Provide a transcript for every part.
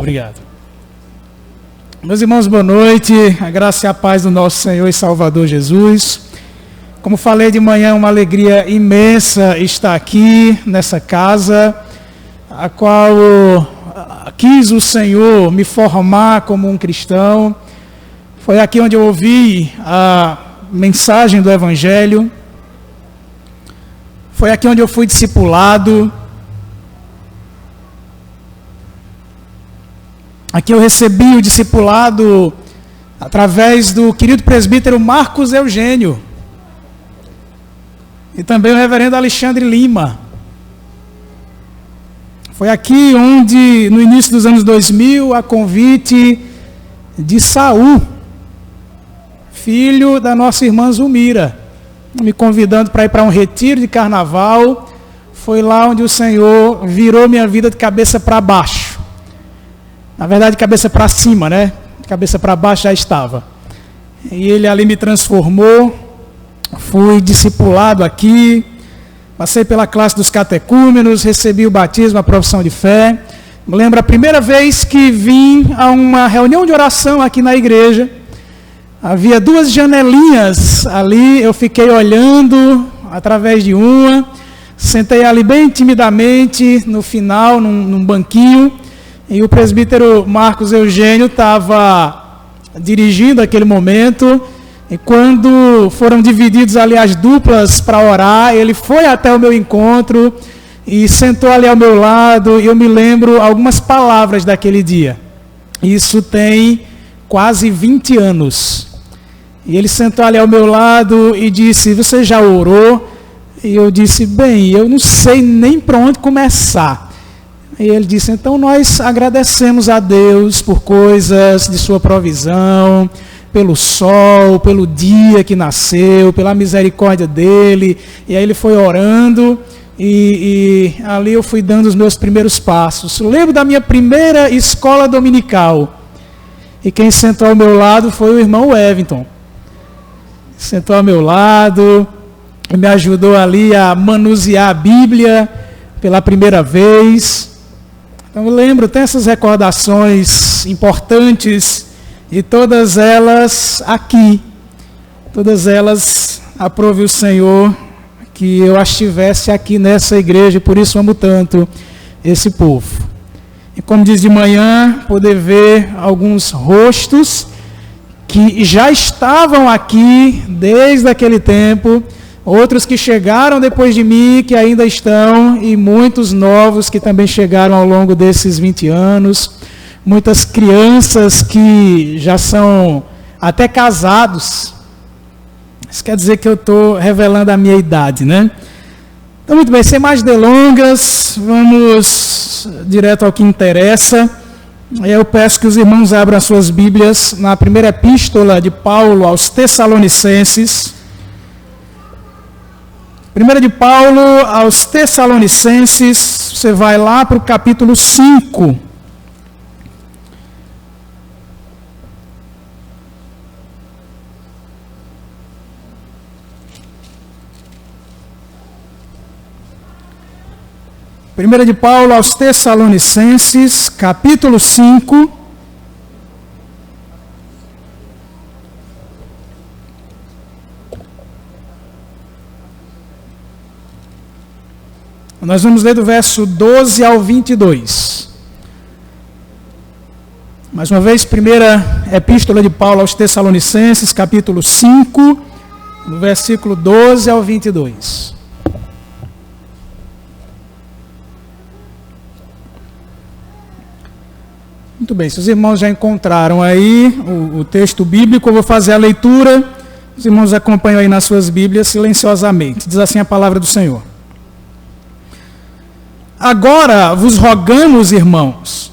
Obrigado. Meus irmãos, boa noite. A graça e a paz do nosso Senhor e Salvador Jesus. Como falei de manhã, é uma alegria imensa estar aqui nessa casa, a qual quis o Senhor me formar como um cristão. Foi aqui onde eu ouvi a mensagem do Evangelho. Foi aqui onde eu fui discipulado. Aqui eu recebi o discipulado através do querido presbítero Marcos Eugênio e também o reverendo Alexandre Lima. Foi aqui onde, no início dos anos 2000, a convite de Saul, filho da nossa irmã Zulmira, me convidando para ir para um retiro de carnaval, foi lá onde o Senhor virou minha vida de cabeça para baixo. Na verdade, de cabeça para cima, né? De cabeça para baixo já estava. E ele ali me transformou, fui discipulado aqui, passei pela classe dos catecúmenos, recebi o batismo, a profissão de fé. Me lembro a primeira vez que vim a uma reunião de oração aqui na igreja. Havia duas janelinhas ali, eu fiquei olhando através de uma, sentei ali bem timidamente, no final, num banquinho, e o presbítero Marcos Eugênio estava dirigindo aquele momento, e quando foram divididos ali as duplas para orar, ele foi até o meu encontro e sentou ali ao meu lado, e eu me lembro algumas palavras daquele dia. Isso tem quase 20 anos. E ele sentou ali ao meu lado e disse: "Você já orou?" E eu disse: "Bem, eu não sei nem para onde começar." E ele disse: "Então nós agradecemos a Deus por coisas de sua provisão, pelo sol, pelo dia que nasceu, pela misericórdia dele." E aí ele foi orando e ali eu fui dando os meus primeiros passos. Eu lembro da minha primeira escola dominical. E quem sentou ao meu lado foi o irmão Wellington. Sentou ao meu lado e me ajudou ali a manusear a Bíblia pela primeira vez. Então eu lembro, tem essas recordações importantes e todas elas aqui. Todas elas aprove o Senhor que eu as tivesse aqui nessa igreja, e por isso amo tanto esse povo. E como diz de manhã, poder ver alguns rostos que já estavam aqui desde aquele tempo, outros que chegaram depois de mim, que ainda estão, e muitos novos que também chegaram ao longo desses 20 anos, muitas crianças que já são até casados. Isso quer dizer que eu estou revelando a minha idade, né? Então, muito bem, sem mais delongas, vamos direto ao que interessa. Eu peço que os irmãos abram as suas Bíblias na primeira epístola de Paulo aos Tessalonicenses. Primeira de Paulo aos Tessalonicenses, você vai lá para o capítulo 5. Primeira de Paulo aos Tessalonicenses, capítulo 5. Nós vamos ler do verso 12 ao 22. Mais uma vez, primeira epístola de Paulo aos Tessalonicenses, capítulo 5, do versículo 12 ao 22. Muito bem, se os irmãos já encontraram aí o texto bíblico, eu vou fazer a leitura. Os irmãos acompanham aí nas suas Bíblias silenciosamente. Diz assim a palavra do Senhor. Agora vos rogamos, irmãos,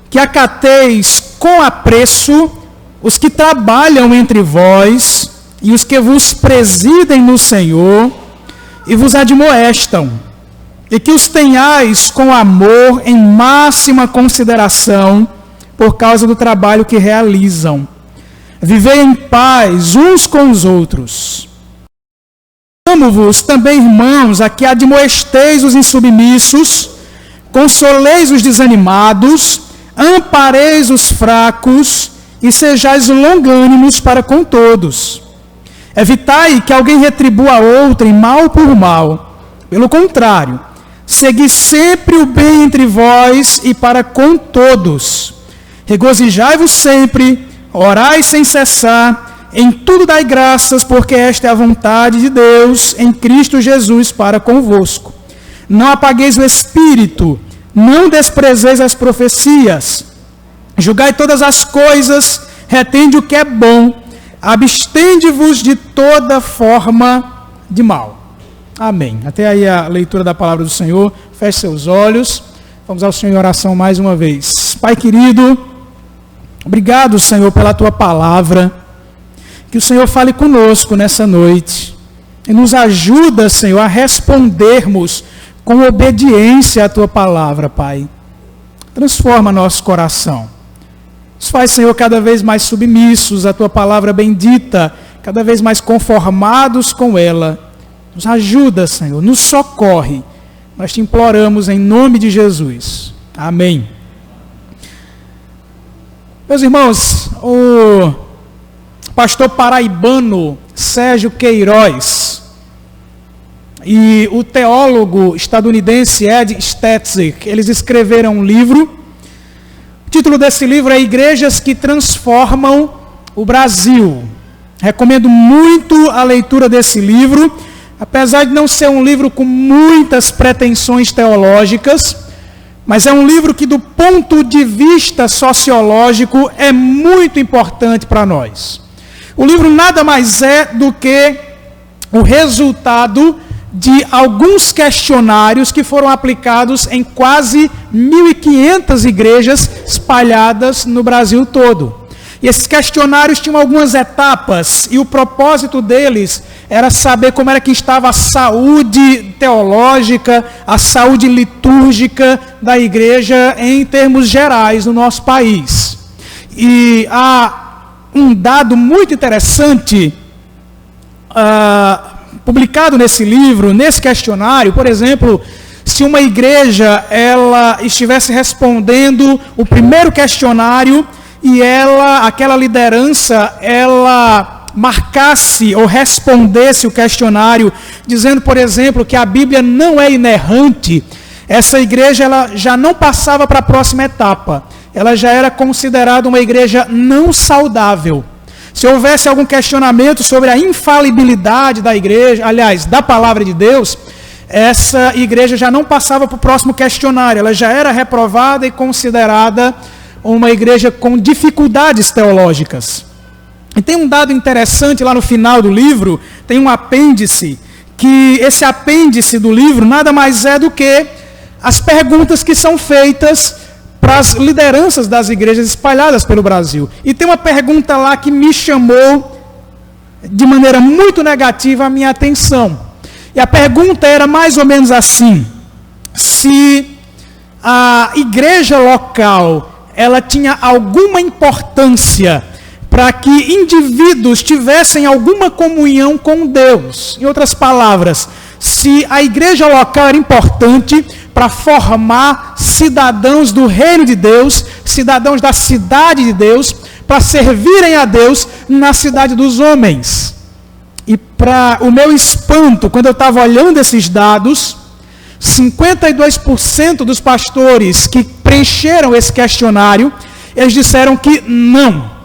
que acateis com apreço os que trabalham entre vós e os que vos presidem no Senhor e vos admoestam, e que os tenhais com amor em máxima consideração por causa do trabalho que realizam. Vivei em paz uns com os outros. Amo-vos também, irmãos, a que admoesteis os insubmissos, consoleis os desanimados, ampareis os fracos e sejais longânimos para com todos. Evitai que alguém retribua a outrem mal por mal. Pelo contrário, segui sempre o bem entre vós e para com todos. Regozijai-vos sempre, orai sem cessar, em tudo dai graças, porque esta é a vontade de Deus em Cristo Jesus para convosco. Não apagueis o espírito, não desprezeis as profecias. Julgai todas as coisas, retende o que é bom, abstende-vos de toda forma de mal. Amém. Até aí a leitura da palavra do Senhor. Feche seus olhos. Vamos ao Senhor em oração mais uma vez. Pai querido, obrigado, Senhor, pela tua palavra. Que o Senhor fale conosco nessa noite. E nos ajuda, Senhor, a respondermos com obediência à tua palavra, Pai. Transforma nosso coração. Nos faz, Senhor, cada vez mais submissos à tua palavra bendita, cada vez mais conformados com ela. Nos ajuda, Senhor, nos socorre. Nós te imploramos em nome de Jesus. Amém. Meus irmãos, o pastor paraibano Sérgio Queiroz e o teólogo estadunidense Ed Stetzer, eles escreveram um livro. O título desse livro é Igrejas que Transformam o Brasil. Recomendo muito a leitura desse livro, apesar de não ser um livro com muitas pretensões teológicas, mas é um livro que, do ponto de vista sociológico, é muito importante para nós. O livro nada mais é do que o resultado de alguns questionários que foram aplicados em quase 1.500 igrejas espalhadas no Brasil todo. E esses questionários tinham algumas etapas, e o propósito deles era saber como era que estava a saúde teológica, a saúde litúrgica da igreja em termos gerais no nosso país. E há um dado muito interessante publicado nesse livro, nesse questionário. Por exemplo, se uma igreja ela estivesse respondendo o primeiro questionário e aquela liderança, ela marcasse ou respondesse o questionário dizendo, por exemplo, que a Bíblia não é inerrante, essa igreja ela já não passava para a próxima etapa. Ela já era considerada uma igreja não saudável. Se houvesse algum questionamento sobre a infalibilidade da igreja, aliás, da palavra de Deus, essa igreja já não passava para o próximo questionário. Ela já era reprovada e considerada uma igreja com dificuldades teológicas. E tem um dado interessante lá no final do livro, tem um apêndice, que esse apêndice do livro nada mais é do que as perguntas que são feitas para as lideranças das igrejas espalhadas pelo Brasil. E tem uma pergunta lá que me chamou de maneira muito negativa a minha atenção. E a pergunta era mais ou menos assim: se a igreja local ela tinha alguma importância para que indivíduos tivessem alguma comunhão com Deus. Em outras palavras, se a igreja local era importante para formar cidadãos do reino de Deus, cidadãos da cidade de Deus, para servirem a Deus na cidade dos homens. E para o meu espanto, quando eu estava olhando esses dados, 52% dos pastores que preencheram esse questionário, eles disseram que não.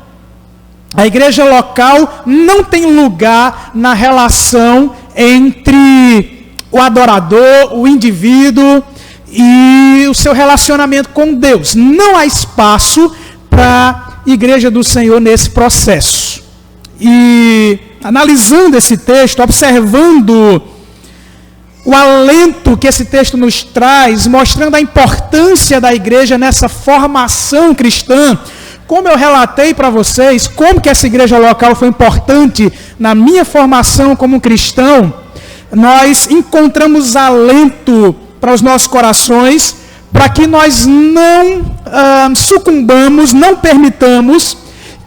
A igreja local não tem lugar na relação entre o adorador, o indivíduo e o seu relacionamento com Deus. Não há espaço para a igreja do Senhor nesse processo. E analisando esse texto, observando o alento que esse texto nos traz, mostrando a importância da igreja nessa formação cristã, como eu relatei para vocês, como que essa igreja local foi importante na minha formação como cristão, nós encontramos alento para os nossos corações, para que nós não sucumbamos, não permitamos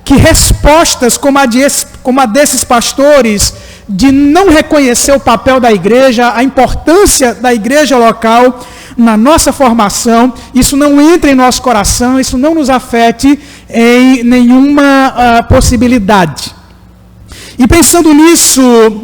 que respostas como a desses pastores, de não reconhecer o papel da igreja, a importância da igreja local, na nossa formação, isso não entre em nosso coração, isso não nos afete em nenhuma possibilidade. E pensando nisso,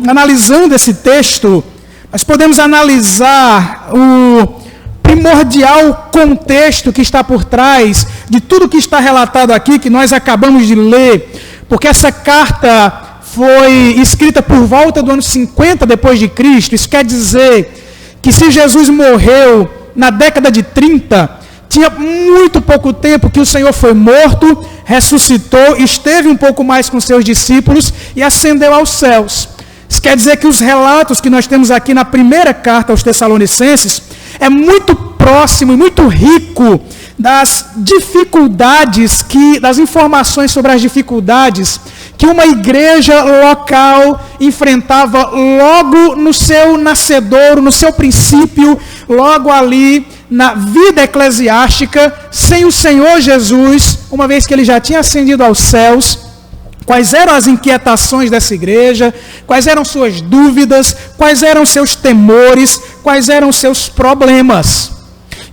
analisando esse texto, nós podemos analisar o primordial contexto que está por trás de tudo que está relatado aqui, que nós acabamos de ler, porque essa carta foi escrita por volta do ano 50 depois de Cristo. Isso quer dizer que se Jesus morreu na década de 30, tinha muito pouco tempo que o Senhor foi morto, ressuscitou, esteve um pouco mais com seus discípulos e ascendeu aos céus. Isso quer dizer que os relatos que nós temos aqui na primeira carta aos Tessalonicenses é muito próximo e muito rico das dificuldades, das informações sobre as dificuldades que uma igreja local enfrentava logo no seu nascedouro, no seu princípio, logo ali na vida eclesiástica, sem o Senhor Jesus, uma vez que ele já tinha ascendido aos céus. Quais eram as inquietações dessa igreja, quais eram suas dúvidas, quais eram seus temores, quais eram seus problemas.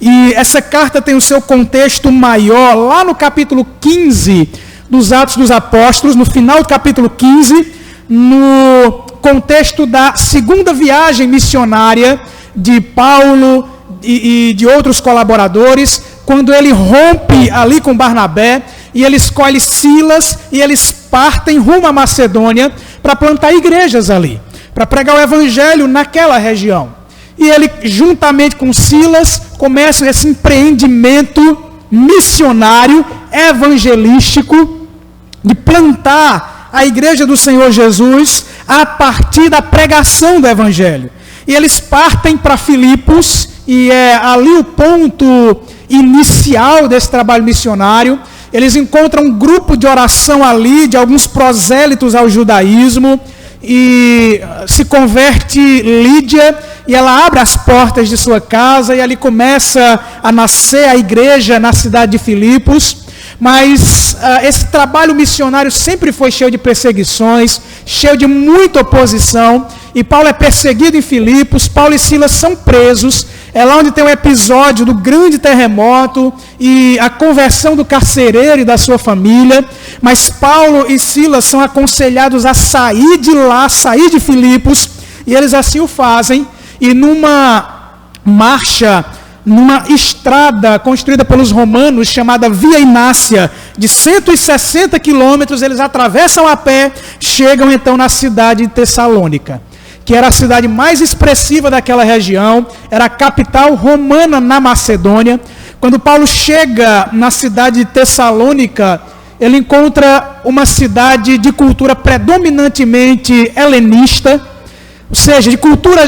E essa carta tem o seu contexto maior lá no capítulo 15 dos Atos dos Apóstolos, no final do capítulo 15, no contexto da segunda viagem missionária de Paulo e de outros colaboradores, quando ele rompe ali com Barnabé, e ele escolhe Silas, e eles partem rumo à Macedônia para plantar igrejas ali, para pregar o evangelho naquela região. E ele, juntamente com Silas, começa esse empreendimento missionário, evangelístico, de plantar a igreja do Senhor Jesus a partir da pregação do evangelho. E eles partem para Filipos, e é ali o ponto inicial desse trabalho missionário. Eles encontram um grupo de oração ali, de alguns prosélitos ao judaísmo, e se converte Lídia, e ela abre as portas de sua casa, e ali começa a nascer a igreja na cidade de Filipos. Mas esse trabalho missionário sempre foi cheio de perseguições, cheio de muita oposição, e Paulo é perseguido em Filipos, Paulo e Silas são presos. É lá onde tem um episódio do grande terremoto e a conversão do carcereiro e da sua família. Mas Paulo e Silas são aconselhados a sair de lá, sair de Filipos, e eles assim o fazem. E numa marcha, numa estrada construída pelos romanos, chamada Via Inácia, de 160 quilômetros, eles atravessam a pé, chegam então na cidade de Tessalônica, que era a cidade mais expressiva daquela região, era a capital romana na Macedônia. Quando Paulo chega na cidade de Tessalônica, ele encontra uma cidade de cultura predominantemente helenista, ou seja, de cultura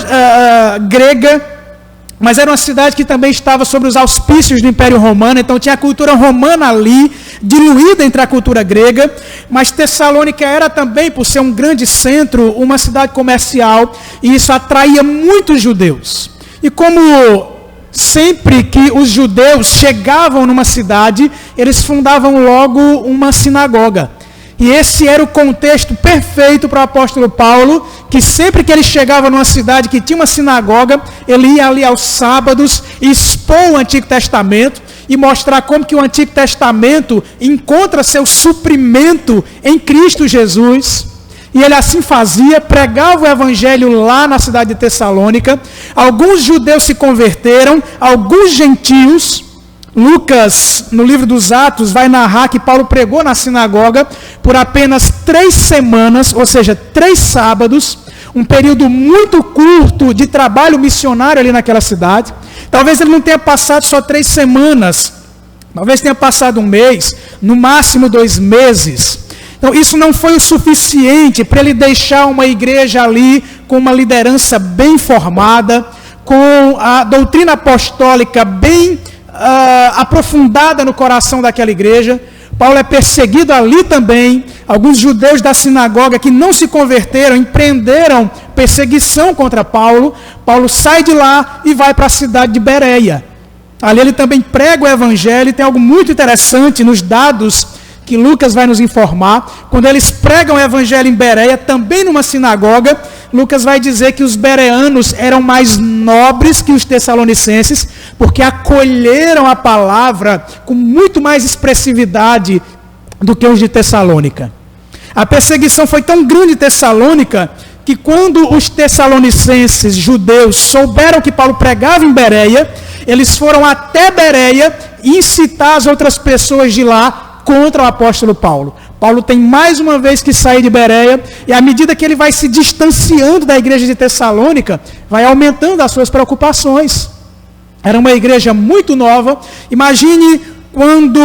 grega, mas era uma cidade que também estava sob os auspícios do Império Romano, então tinha a cultura romana ali, diluída entre a cultura grega, mas Tessalônica era também, por ser um grande centro, uma cidade comercial, e isso atraía muitos judeus. E como sempre que os judeus chegavam numa cidade, eles fundavam logo uma sinagoga. E esse era o contexto perfeito para o apóstolo Paulo, que sempre que ele chegava numa cidade que tinha uma sinagoga, ele ia ali aos sábados e expor o Antigo Testamento e mostrar como que o Antigo Testamento encontra seu suprimento em Cristo Jesus. E ele assim fazia, pregava o evangelho lá na cidade de Tessalônica. Alguns judeus se converteram, alguns gentios. Lucas, no livro dos Atos, vai narrar que Paulo pregou na sinagoga por apenas 3 semanas, ou seja, 3 sábados, um período muito curto de trabalho missionário ali naquela cidade. Talvez ele não tenha passado só 3 semanas, talvez tenha passado 1 mês, no máximo 2 meses. Então isso não foi o suficiente para ele deixar uma igreja ali com uma liderança bem formada, com a doutrina apostólica bem aprofundada no coração daquela igreja. Paulo é perseguido ali também. Alguns judeus da sinagoga que não se converteram empreenderam perseguição contra Paulo. Paulo sai de lá e vai para a cidade de Bereia. Ali ele também prega o evangelho, e tem algo muito interessante nos dados que Lucas vai nos informar. Quando eles pregam o evangelho em Bereia, também numa sinagoga, Lucas vai dizer que os bereanos eram mais nobres que os tessalonicenses, porque acolheram a palavra com muito mais expressividade do que os de Tessalônica. A perseguição foi tão grande em Tessalônica, que quando os tessalonicenses, judeus, souberam que Paulo pregava em Bereia, eles foram até Bereia incitar as outras pessoas de lá contra o apóstolo Paulo. Paulo tem mais uma vez que sair de Bereia, e à medida que ele vai se distanciando da igreja de Tessalônica, vai aumentando as suas preocupações. Era uma igreja muito nova. Imagine quando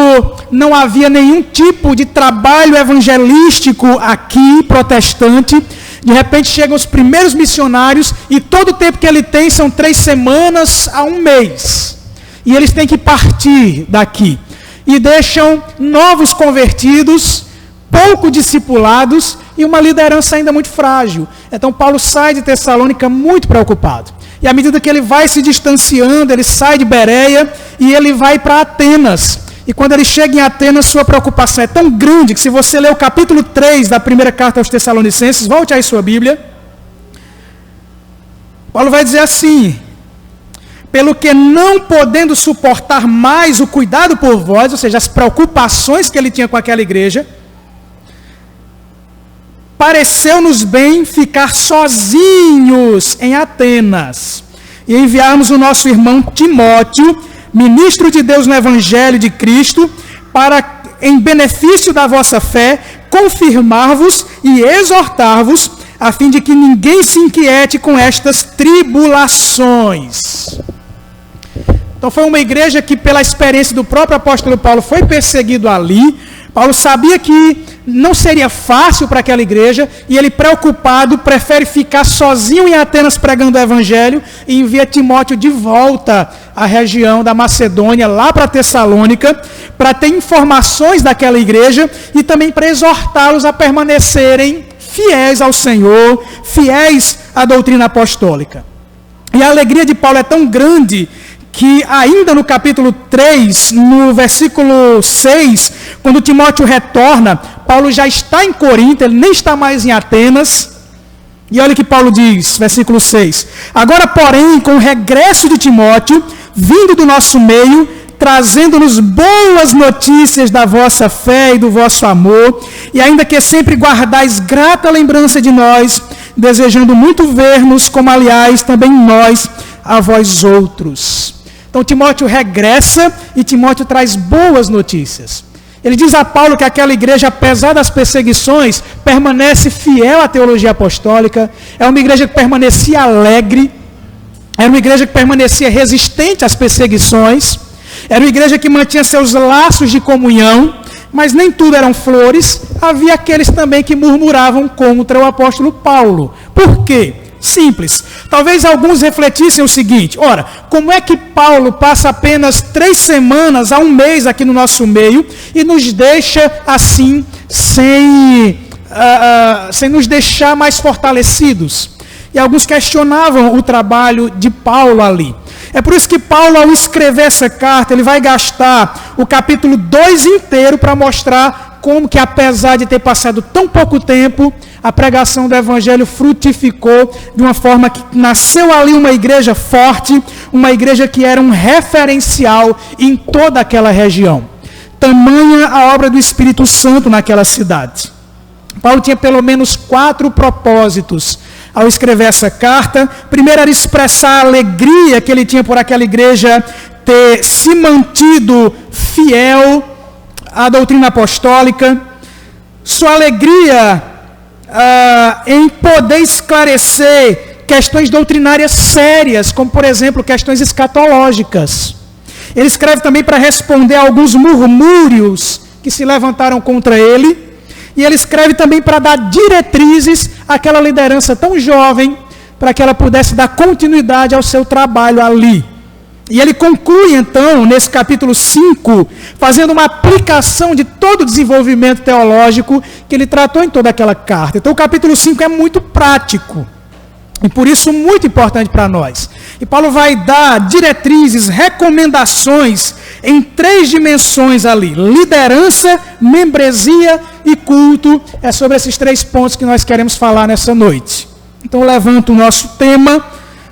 não havia nenhum tipo de trabalho evangelístico aqui, protestante. De repente chegam os primeiros missionários, e todo o tempo que ele tem são 3 semanas a 1 mês. E eles têm que partir daqui. E deixam novos convertidos, pouco discipulados e uma liderança ainda muito frágil. Então Paulo sai de Tessalônica muito preocupado. E à medida que ele vai se distanciando, ele sai de Bereia e ele vai para Atenas. E quando ele chega em Atenas, sua preocupação é tão grande que, se você ler o capítulo 3 da primeira carta aos Tessalonicenses, volte aí sua Bíblia. Paulo vai dizer assim: pelo que, não podendo suportar mais o cuidado por vós, ou seja, as preocupações que ele tinha com aquela igreja, pareceu-nos bem ficar sozinhos em Atenas e enviarmos o nosso irmão Timóteo, ministro de Deus no Evangelho de Cristo, para, em benefício da vossa fé, confirmar-vos e exortar-vos, a fim de que ninguém se inquiete com estas tribulações. Então foi uma igreja que, pela experiência do próprio apóstolo Paulo, foi perseguido ali. Paulo sabia que não seria fácil para aquela igreja, e ele, preocupado, prefere ficar sozinho em Atenas pregando o evangelho, e envia Timóteo de volta à região da Macedônia, lá para Tessalônica, para ter informações daquela igreja e também para exortá-los a permanecerem fiéis ao Senhor, fiéis à doutrina apostólica. E a alegria de Paulo é tão grande que, ainda no capítulo 3, no versículo 6, quando Timóteo retorna, Paulo já está em Corinto, ele nem está mais em Atenas. E olha o que Paulo diz, versículo 6. Agora, porém, com o regresso de Timóteo, vindo do nosso meio, trazendo-nos boas notícias da vossa fé e do vosso amor, e ainda que sempre guardais grata lembrança de nós, desejando muito ver-nos, como aliás também nós a vós outros. Então Timóteo regressa, e Timóteo traz boas notícias. Ele diz a Paulo que aquela igreja, apesar das perseguições, permanece fiel à teologia apostólica. É uma igreja que permanecia alegre, era uma igreja que permanecia resistente às perseguições, era uma igreja que mantinha seus laços de comunhão, mas nem tudo eram flores. Havia aqueles também que murmuravam contra o apóstolo Paulo. Por quê? Simples. Talvez alguns refletissem o seguinte: ora, como é que Paulo passa apenas 3 semanas a 1 mês aqui no nosso meio e nos deixa assim, sem nos deixar mais fortalecidos? E alguns questionavam o trabalho de Paulo ali. É por isso que Paulo, ao escrever essa carta, ele vai gastar o capítulo 2 inteiro para mostrar como que, apesar de ter passado tão pouco tempo, a pregação do evangelho frutificou de uma forma que nasceu ali uma igreja forte, uma igreja que era um referencial em toda aquela região. Tamanha a obra do Espírito Santo naquela cidade. Paulo tinha pelo menos 4 propósitos ao escrever essa carta. Primeiro era expressar a alegria que ele tinha por aquela igreja ter se mantido fiel à doutrina apostólica. Sua alegria em poder esclarecer questões doutrinárias sérias, como, por exemplo, questões escatológicas. Ele escreve também para responder a alguns murmúrios que se levantaram contra ele. E ele escreve também para dar diretrizes àquela liderança tão jovem, para que ela pudesse dar continuidade ao seu trabalho ali. E ele conclui, então, nesse capítulo 5, fazendo uma aplicação de todo o desenvolvimento teológico que ele tratou em toda aquela carta. Então, o capítulo 5 é muito prático, e por isso muito importante para nós. E Paulo vai dar diretrizes, recomendações em 3 dimensões ali: liderança, membresia e culto. É sobre esses 3 pontos que nós queremos falar nessa noite. Então eu levanto o nosso tema.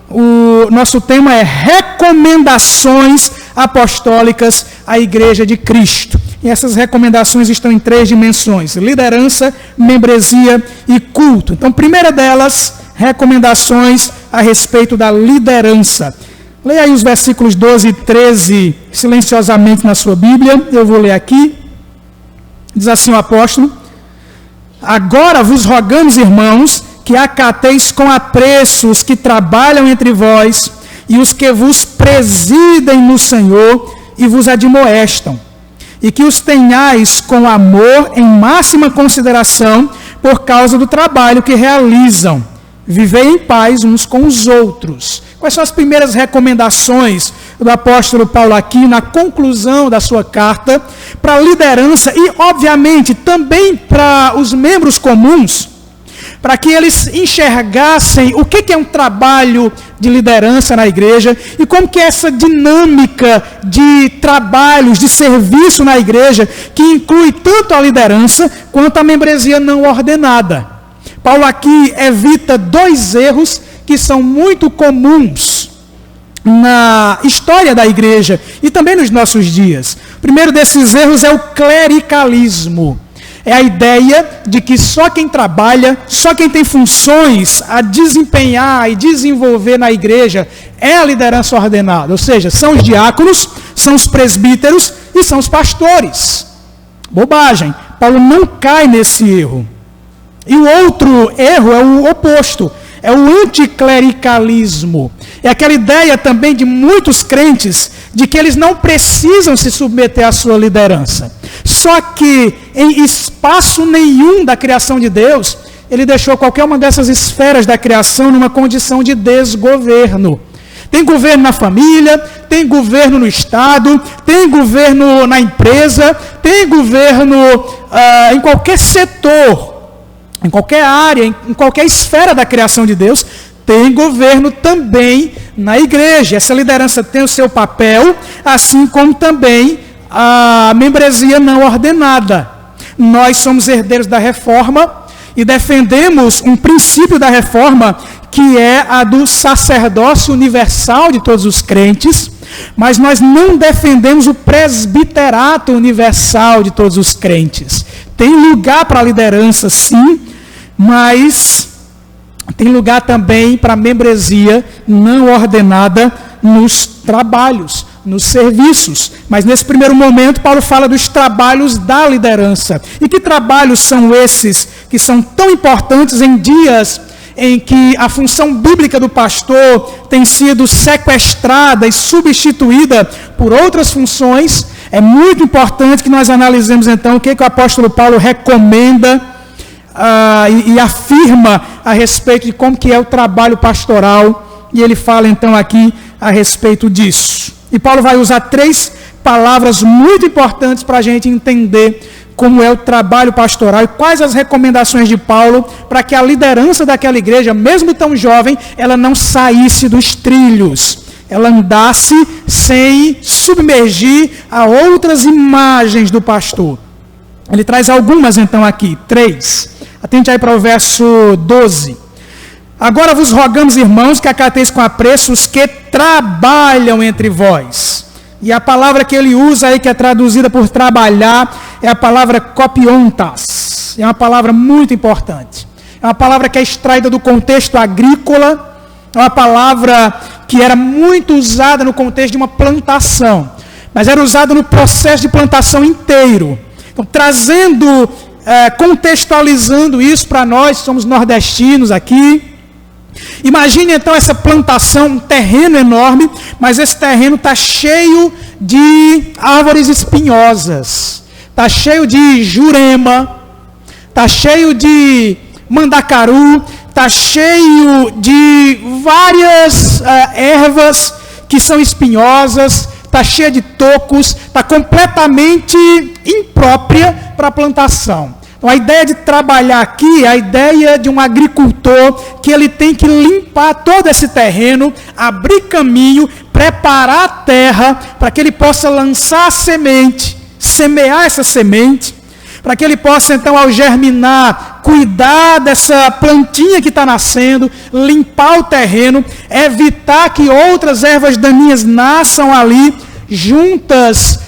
O nosso tema é recomendações apostólicas à Igreja de Cristo. E essas recomendações estão em 3 dimensões: liderança, membresia e culto. Então, primeira delas, recomendações a respeito da liderança. Leia aí os versículos 12 e 13 silenciosamente na sua Bíblia. Eu vou ler aqui. Diz assim o apóstolo: agora vos rogamos, irmãos, que acateis com apreço os que trabalham entre vós e os que vos presidem no Senhor e vos admoestam, e que os tenhais com amor em máxima consideração por causa do trabalho que realizam. Vivei em paz uns com os outros. Quais são as primeiras recomendações do apóstolo Paulo aqui na conclusão da sua carta para a liderança e, obviamente, também para os membros comuns, para que eles enxergassem o que é um trabalho de liderança na igreja e como que é essa dinâmica de trabalhos, de serviço na igreja, que inclui tanto a liderança quanto a membresia não ordenada. Paulo aqui evita 2 erros que são muito comuns na história da igreja e também nos nossos dias. O primeiro desses erros é o clericalismo. É a ideia de que só quem trabalha, só quem tem funções a desempenhar e desenvolver na igreja é a liderança ordenada. Ou seja, são os diáconos, são os presbíteros e são os pastores. Bobagem. Paulo não cai nesse erro. E o outro erro é o oposto. É o anticlericalismo. É aquela ideia também de muitos crentes de que eles não precisam se submeter à sua liderança. Só que em espaço nenhum da criação de Deus, ele deixou qualquer uma dessas esferas da criação numa condição de desgoverno. Tem governo na família, tem governo no Estado, tem governo na empresa, tem governo em qualquer setor, em qualquer área, em qualquer esfera da criação de Deus, tem governo também na igreja. Essa liderança tem o seu papel, assim como também a membresia não ordenada. Nós somos herdeiros da reforma e defendemos um princípio da reforma que é a do sacerdócio universal de todos os crentes, mas nós não defendemos o presbiterato universal de todos os crentes. Tem lugar para a liderança, sim, mas tem lugar também para a membresia não ordenada nos trabalhos, nos serviços. Mas nesse primeiro momento, Paulo fala dos trabalhos da liderança. E que trabalhos são esses que são tão importantes em dias em que a função bíblica do pastor tem sido sequestrada e substituída por outras funções? É muito importante que nós analisemos então o que o apóstolo Paulo recomenda e afirma a respeito de como que é o trabalho pastoral, e ele fala então aqui a respeito disso. E Paulo vai usar 3 palavras muito importantes para a gente entender como é o trabalho pastoral e quais as recomendações de Paulo para que a liderança daquela igreja, mesmo tão jovem, ela não saísse dos trilhos, ela andasse sem submergir a outras imagens do pastor. Ele traz algumas então aqui, 3. Atente aí para o verso 12. Agora vos rogamos, irmãos, que acateis com apreço os que trabalham entre vós. E a palavra que ele usa aí, que é traduzida por trabalhar, é a palavra kopiontas. É uma palavra muito importante. É uma palavra que é extraída do contexto agrícola. É uma palavra que era muito usada no contexto de uma plantação. Mas era usada no processo de plantação inteiro. Então, trazendo, contextualizando isso para nós, somos nordestinos aqui. Imagine então essa plantação, um terreno enorme, mas esse terreno está cheio de árvores espinhosas, está cheio de jurema, está cheio de mandacaru, está cheio de várias ervas que são espinhosas, está cheia de tocos, está completamente imprópria para a plantação. Então, a ideia de trabalhar aqui é a ideia de um agricultor que ele tem que limpar todo esse terreno, abrir caminho, preparar a terra para que ele possa lançar a semente, semear essa semente, para que ele possa então, ao germinar, cuidar dessa plantinha que está nascendo, limpar o terreno, evitar que outras ervas daninhas nasçam ali, juntas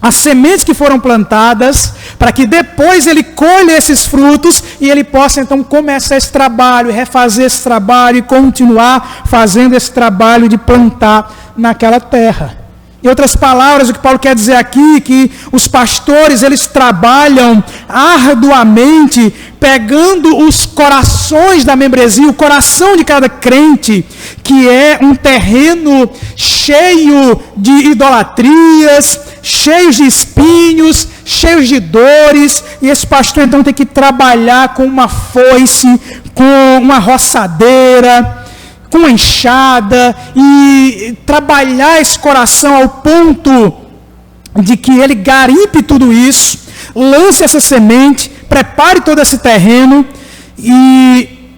as sementes que foram plantadas, para que depois ele colhe esses frutos e ele possa então começar esse trabalho, refazer esse trabalho e continuar fazendo esse trabalho de plantar naquela terra. Em outras palavras, o que Paulo quer dizer aqui é que os pastores, eles trabalham arduamente, pegando os corações da membresia, o coração de cada crente, que é um terreno cheio de idolatrias, cheios de espinhos, cheios de dores, e esse pastor então tem que trabalhar com uma foice, com uma roçadeira, com uma enxada, e trabalhar esse coração ao ponto de que ele garimpe tudo isso, lance essa semente, prepare todo esse terreno, e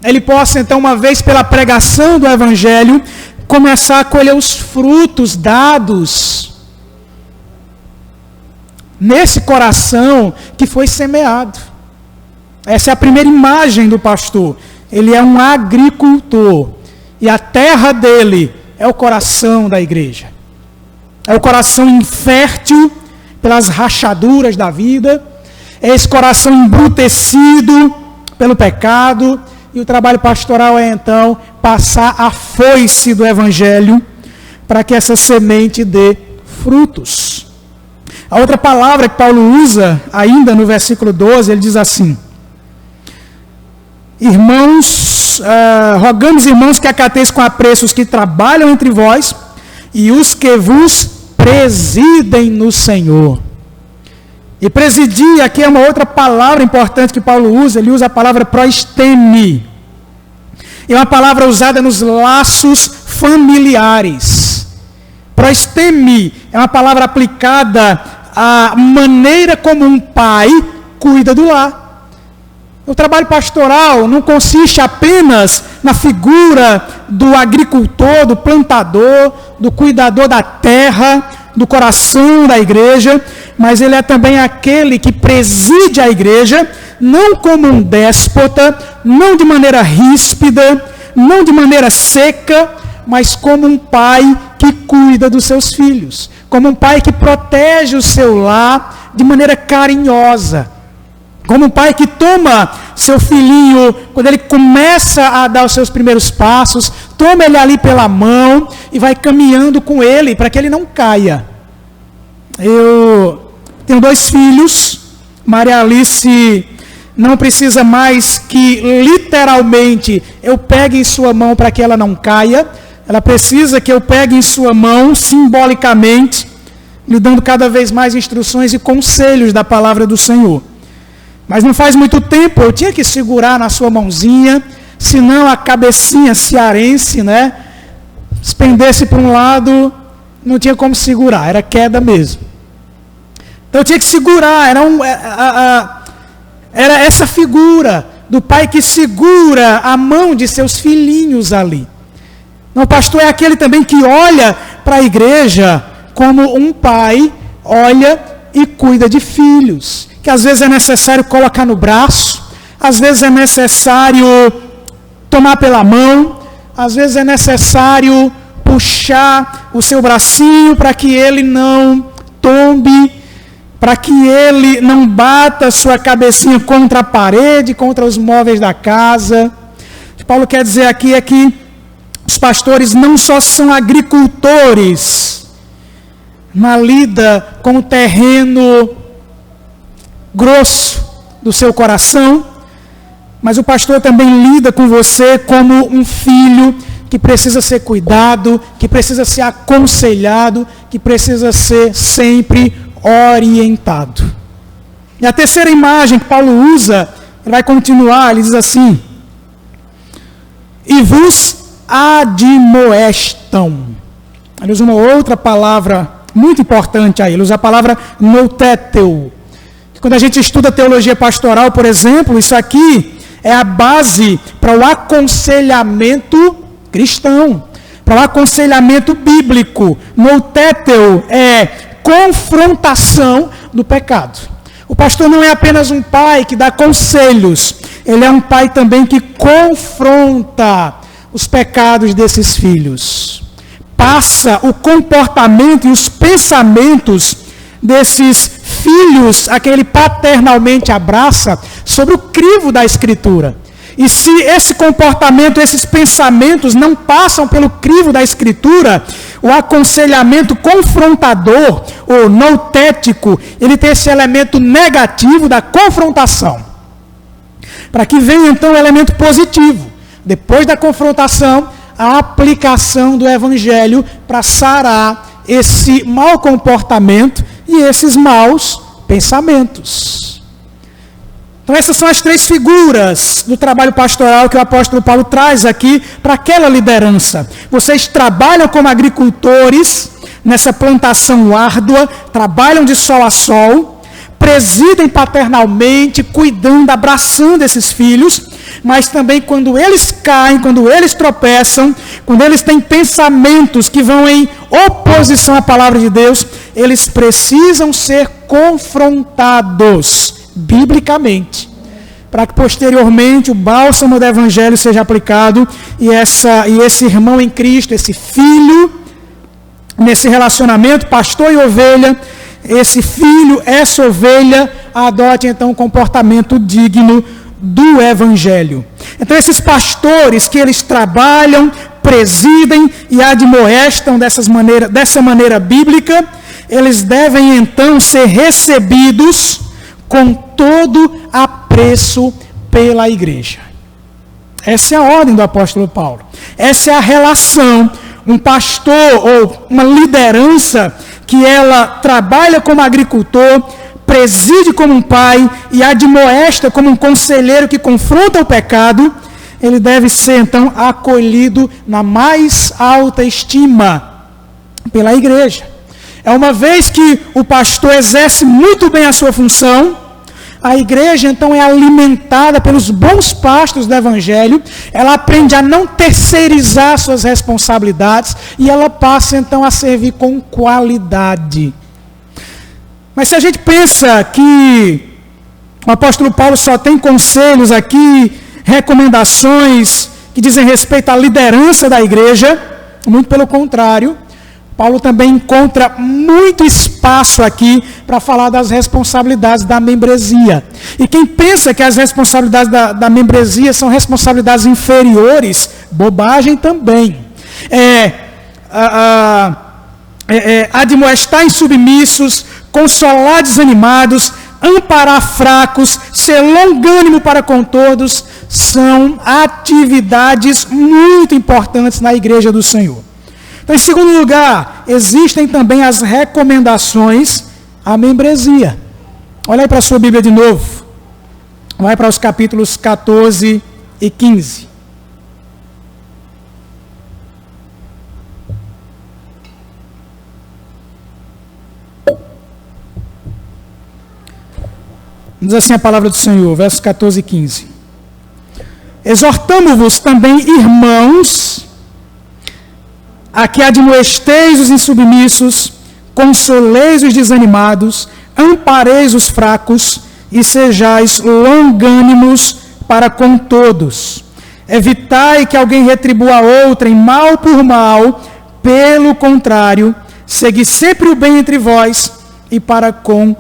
ele possa então, uma vez pela pregação do Evangelho, começar a colher os frutos dados nesse coração que foi semeado. Essa é a primeira imagem do pastor. Ele é um agricultor, e a terra dele é o coração da igreja. É o coração infértil pelas rachaduras da vida, é esse coração embrutecido pelo pecado, e o trabalho pastoral é então passar a foice do Evangelho para que essa semente dê frutos. A outra palavra que Paulo usa, ainda no versículo 12, ele diz assim: irmãos, rogamos, irmãos, que acateis com apreço os que trabalham entre vós e os que vos presidem no Senhor. E presidir aqui é uma outra palavra importante que Paulo usa. Ele usa a palavra proistemi. É uma palavra usada nos laços familiares. Proistemi é uma palavra aplicada à maneira como um pai cuida do lar. O trabalho pastoral não consiste apenas na figura do agricultor, do plantador, do cuidador da terra, do coração da igreja, mas ele é também aquele que preside a igreja, não como um déspota, não de maneira ríspida, não de maneira seca, mas como um pai que cuida dos seus filhos, como um pai que protege o seu lar de maneira carinhosa, como um pai que toma seu filhinho, quando ele começa a dar os seus primeiros passos, toma ele ali pela mão e vai caminhando com ele para que ele não caia. Eu tenho 2 filhos, Maria Alice não precisa mais que literalmente eu pegue em sua mão para que ela não caia, ela precisa que eu pegue em sua mão simbolicamente, lhe dando cada vez mais instruções e conselhos da palavra do Senhor. Mas não faz muito tempo eu tinha que segurar na sua mãozinha, senão a cabecinha cearense, né, se pendesse para um lado, não tinha como segurar, era queda mesmo. Então eu tinha que segurar, era essa figura do pai que segura a mão de seus filhinhos ali. Então, o pastor é aquele também que olha para a igreja como um pai olha e cuida de filhos, que às vezes é necessário colocar no braço, às vezes é necessário tomar pela mão, às vezes é necessário puxar o seu bracinho para que ele não tombe, para que ele não bata sua cabecinha contra a parede, contra os móveis da casa. O que Paulo quer dizer aqui é que os pastores não só são agricultores na lida com o terreno grosso do seu coração, mas o pastor também lida com você como um filho que precisa ser cuidado, que precisa ser aconselhado, que precisa ser sempre orientado. E a terceira imagem que Paulo usa, ele vai continuar, ele diz assim: e vos admoestam. Ele usa uma outra palavra muito importante aí, ele usa a palavra nouteteu. Quando a gente estuda teologia pastoral, por exemplo, isso aqui é a base para o aconselhamento cristão, para o aconselhamento bíblico. Nouteteu é confrontação do pecado. O pastor não é apenas um pai que dá conselhos, ele é um pai também que confronta os pecados desses filhos. Passa o comportamento e os pensamentos desses filhos, a que ele paternalmente abraça, sobre o crivo da Escritura. E se esse comportamento, esses pensamentos não passam pelo crivo da Escritura, o aconselhamento confrontador, ou noutético, ele tem esse elemento negativo da confrontação. Para que venha então o elemento positivo. Depois da confrontação, a aplicação do Evangelho para sarar esse mau comportamento e esses maus pensamentos. Então essas são as três figuras do trabalho pastoral que o apóstolo Paulo traz aqui para aquela liderança. Vocês trabalham como agricultores nessa plantação árdua, trabalham de sol a sol, presidem paternalmente, cuidando, abraçando esses filhos, mas também quando eles caem, quando eles tropeçam, quando eles têm pensamentos que vão em oposição à palavra de Deus, eles precisam ser confrontados biblicamente, para que posteriormente o bálsamo do Evangelho seja aplicado e esse irmão em Cristo, esse filho, nesse relacionamento, pastor e ovelha, esse filho, essa ovelha, adote então um comportamento digno do Evangelho. Então esses pastores que eles trabalham, presidem e admoestam dessa maneira bíblica, eles devem então ser recebidos com todo apreço pela igreja. Essa é a ordem do apóstolo Paulo. Essa é a relação. Um pastor ou uma liderança que ela trabalha como agricultor, preside como um pai e admoesta como um conselheiro que confronta o pecado, ele deve ser então acolhido na mais alta estima pela igreja. É uma vez que o pastor exerce muito bem a sua função, a igreja então é alimentada pelos bons pastos do Evangelho, ela aprende a não terceirizar suas responsabilidades e ela passa então a servir com qualidade. Mas se a gente pensa que o apóstolo Paulo só tem conselhos aqui, recomendações que dizem respeito à liderança da igreja, muito pelo contrário, Paulo também encontra muito espaço aqui para falar das responsabilidades da membresia. E quem pensa que as responsabilidades da membresia são responsabilidades inferiores, bobagem também. Admoestar insubmissos, consolar desanimados, amparar fracos, ser longânimo para com todos, são atividades muito importantes na igreja do Senhor. Então, em segundo lugar, existem também as recomendações à membresia. Olha aí para a sua Bíblia de novo. Vai para os capítulos 14 e 15. Diz assim a palavra do Senhor, versos 14 e 15. Exortamo-vos também, irmãos, a que admoesteis os insubmissos, consoleis os desanimados, ampareis os fracos e sejais longânimos para com todos. Evitai que alguém retribua a outrem mal por mal, pelo contrário, segui sempre o bem entre vós e para com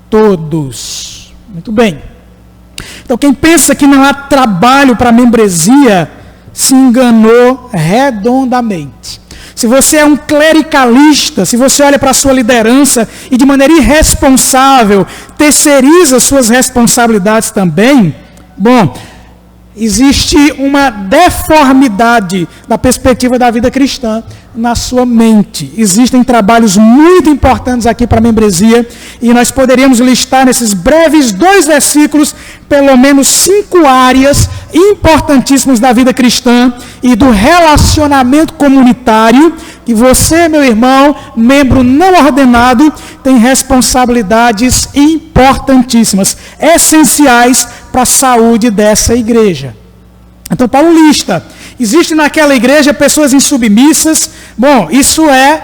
todos. Muito bem. Então quem pensa que não há trabalho para a membresia, se enganou redondamente. Se você é um clericalista, se você olha para a sua liderança e de maneira irresponsável terceiriza suas responsabilidades também, bom, existe uma deformidade da perspectiva da vida cristã na sua mente. Existem trabalhos muito importantes aqui para a membresia e nós poderíamos listar nesses breves 2 versículos pelo menos 5 áreas importantíssimas da vida cristã e do relacionamento comunitário que você, meu irmão, membro não ordenado, tem responsabilidades importantíssimas, essenciais para a saúde dessa igreja. Então Paulo lista, existe naquela igreja pessoas insubmissas, bom, isso é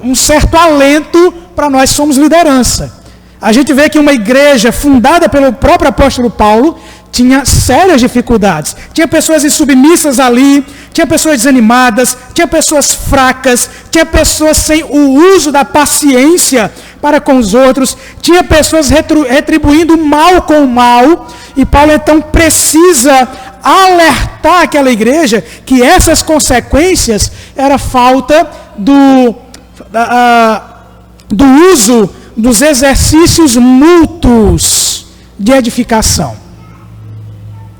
um certo alento para nós que somos liderança. A gente vê que uma igreja fundada pelo próprio apóstolo Paulo tinha sérias dificuldades. Tinha pessoas insubmissas ali, tinha pessoas desanimadas, tinha pessoas fracas, tinha pessoas sem o uso da paciência para com os outros, tinha pessoas retribuindo o mal com o mal, e Paulo então precisa alertar aquela igreja que essas consequências era falta do uso dos exercícios mútuos de edificação.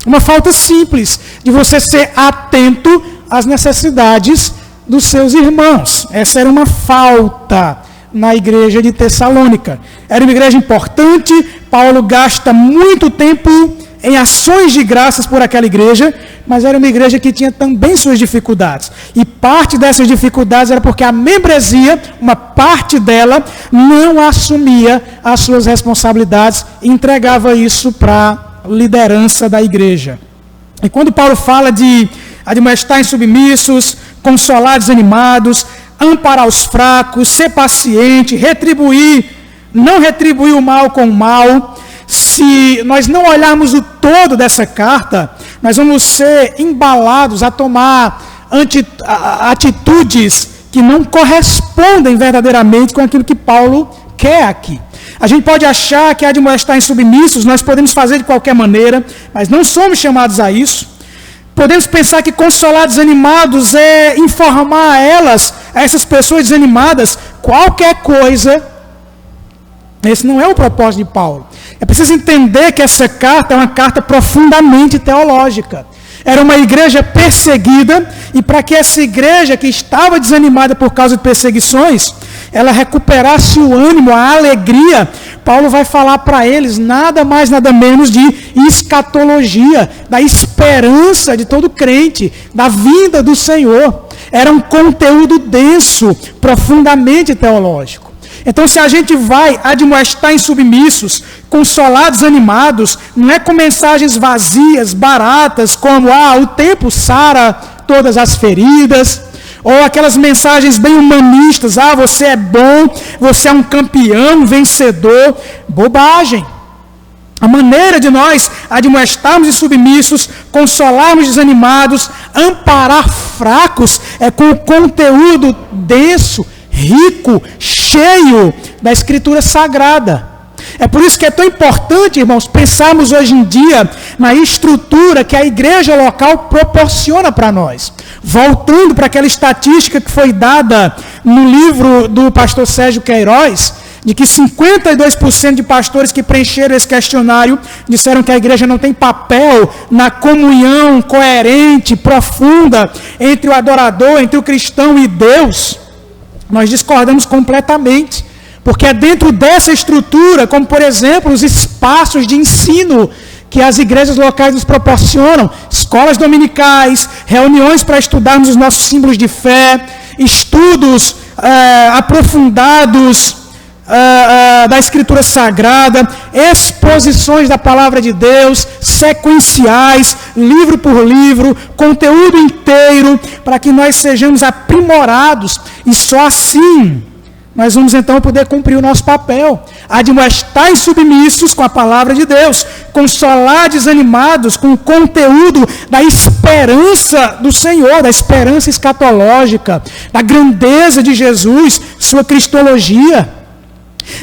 Uma falta simples de você ser atento às necessidades dos seus irmãos. Essa era uma falta na igreja de Tessalônica. Era uma igreja importante. Paulo gasta muito tempo em ações de graças por aquela igreja, mas era uma igreja que tinha também suas dificuldades. E parte dessas dificuldades era porque a membresia, uma parte dela, não assumia as suas responsabilidades e entregava isso para a liderança da igreja. E quando Paulo fala de admoestar insubmissos, consolar desanimados, amparar os fracos, ser paciente, não retribuir o mal com o mal, se nós não olharmos o todo dessa carta, nós vamos ser embalados a tomar atitudes que não correspondem verdadeiramente com aquilo que Paulo quer aqui. A gente pode achar que admoestar insubmissos nós podemos fazer de qualquer maneira, mas não somos chamados a isso. Podemos pensar que consolar desanimados é informar a essas pessoas desanimadas, qualquer coisa. Esse não é o propósito de Paulo. É preciso entender que essa carta é uma carta profundamente teológica. Era uma igreja perseguida, e para que essa igreja que estava desanimada por causa de perseguições, ela recuperasse o ânimo, a alegria, Paulo vai falar para eles nada mais, nada menos de escatologia, da esperança de todo crente, da vinda do Senhor. Era um conteúdo denso, profundamente teológico. Então, se a gente vai admoestar insubmissos, consolar desanimados, não é com mensagens vazias, baratas, como, o tempo sara todas as feridas, ou aquelas mensagens bem humanistas, você é bom, você é um campeão, um vencedor. Bobagem. A maneira de nós admoestarmos insubmissos, consolarmos desanimados, amparar fracos, é com o conteúdo denso, rico, cheio da Escritura Sagrada. É por isso que é tão importante, irmãos, pensarmos hoje em dia na estrutura que a igreja local proporciona para nós. Voltando para aquela estatística que foi dada no livro do pastor Sérgio Queiroz, de que 52% de pastores que preencheram esse questionário disseram que a igreja não tem papel na comunhão coerente, profunda entre o adorador, entre o cristão e Deus. Nós discordamos completamente, porque é dentro dessa estrutura, como por exemplo, os espaços de ensino que as igrejas locais nos proporcionam, escolas dominicais, reuniões para estudarmos os nossos símbolos de fé, estudos aprofundados da Escritura Sagrada, exposições da Palavra de Deus, sequenciais, livro por livro, conteúdo inteiro, para que nós sejamos aprimorados, e só assim nós vamos então poder cumprir o nosso papel, admoestar insubmissos com a Palavra de Deus, consolar desanimados com o conteúdo da esperança do Senhor, da esperança escatológica, da grandeza de Jesus, sua cristologia,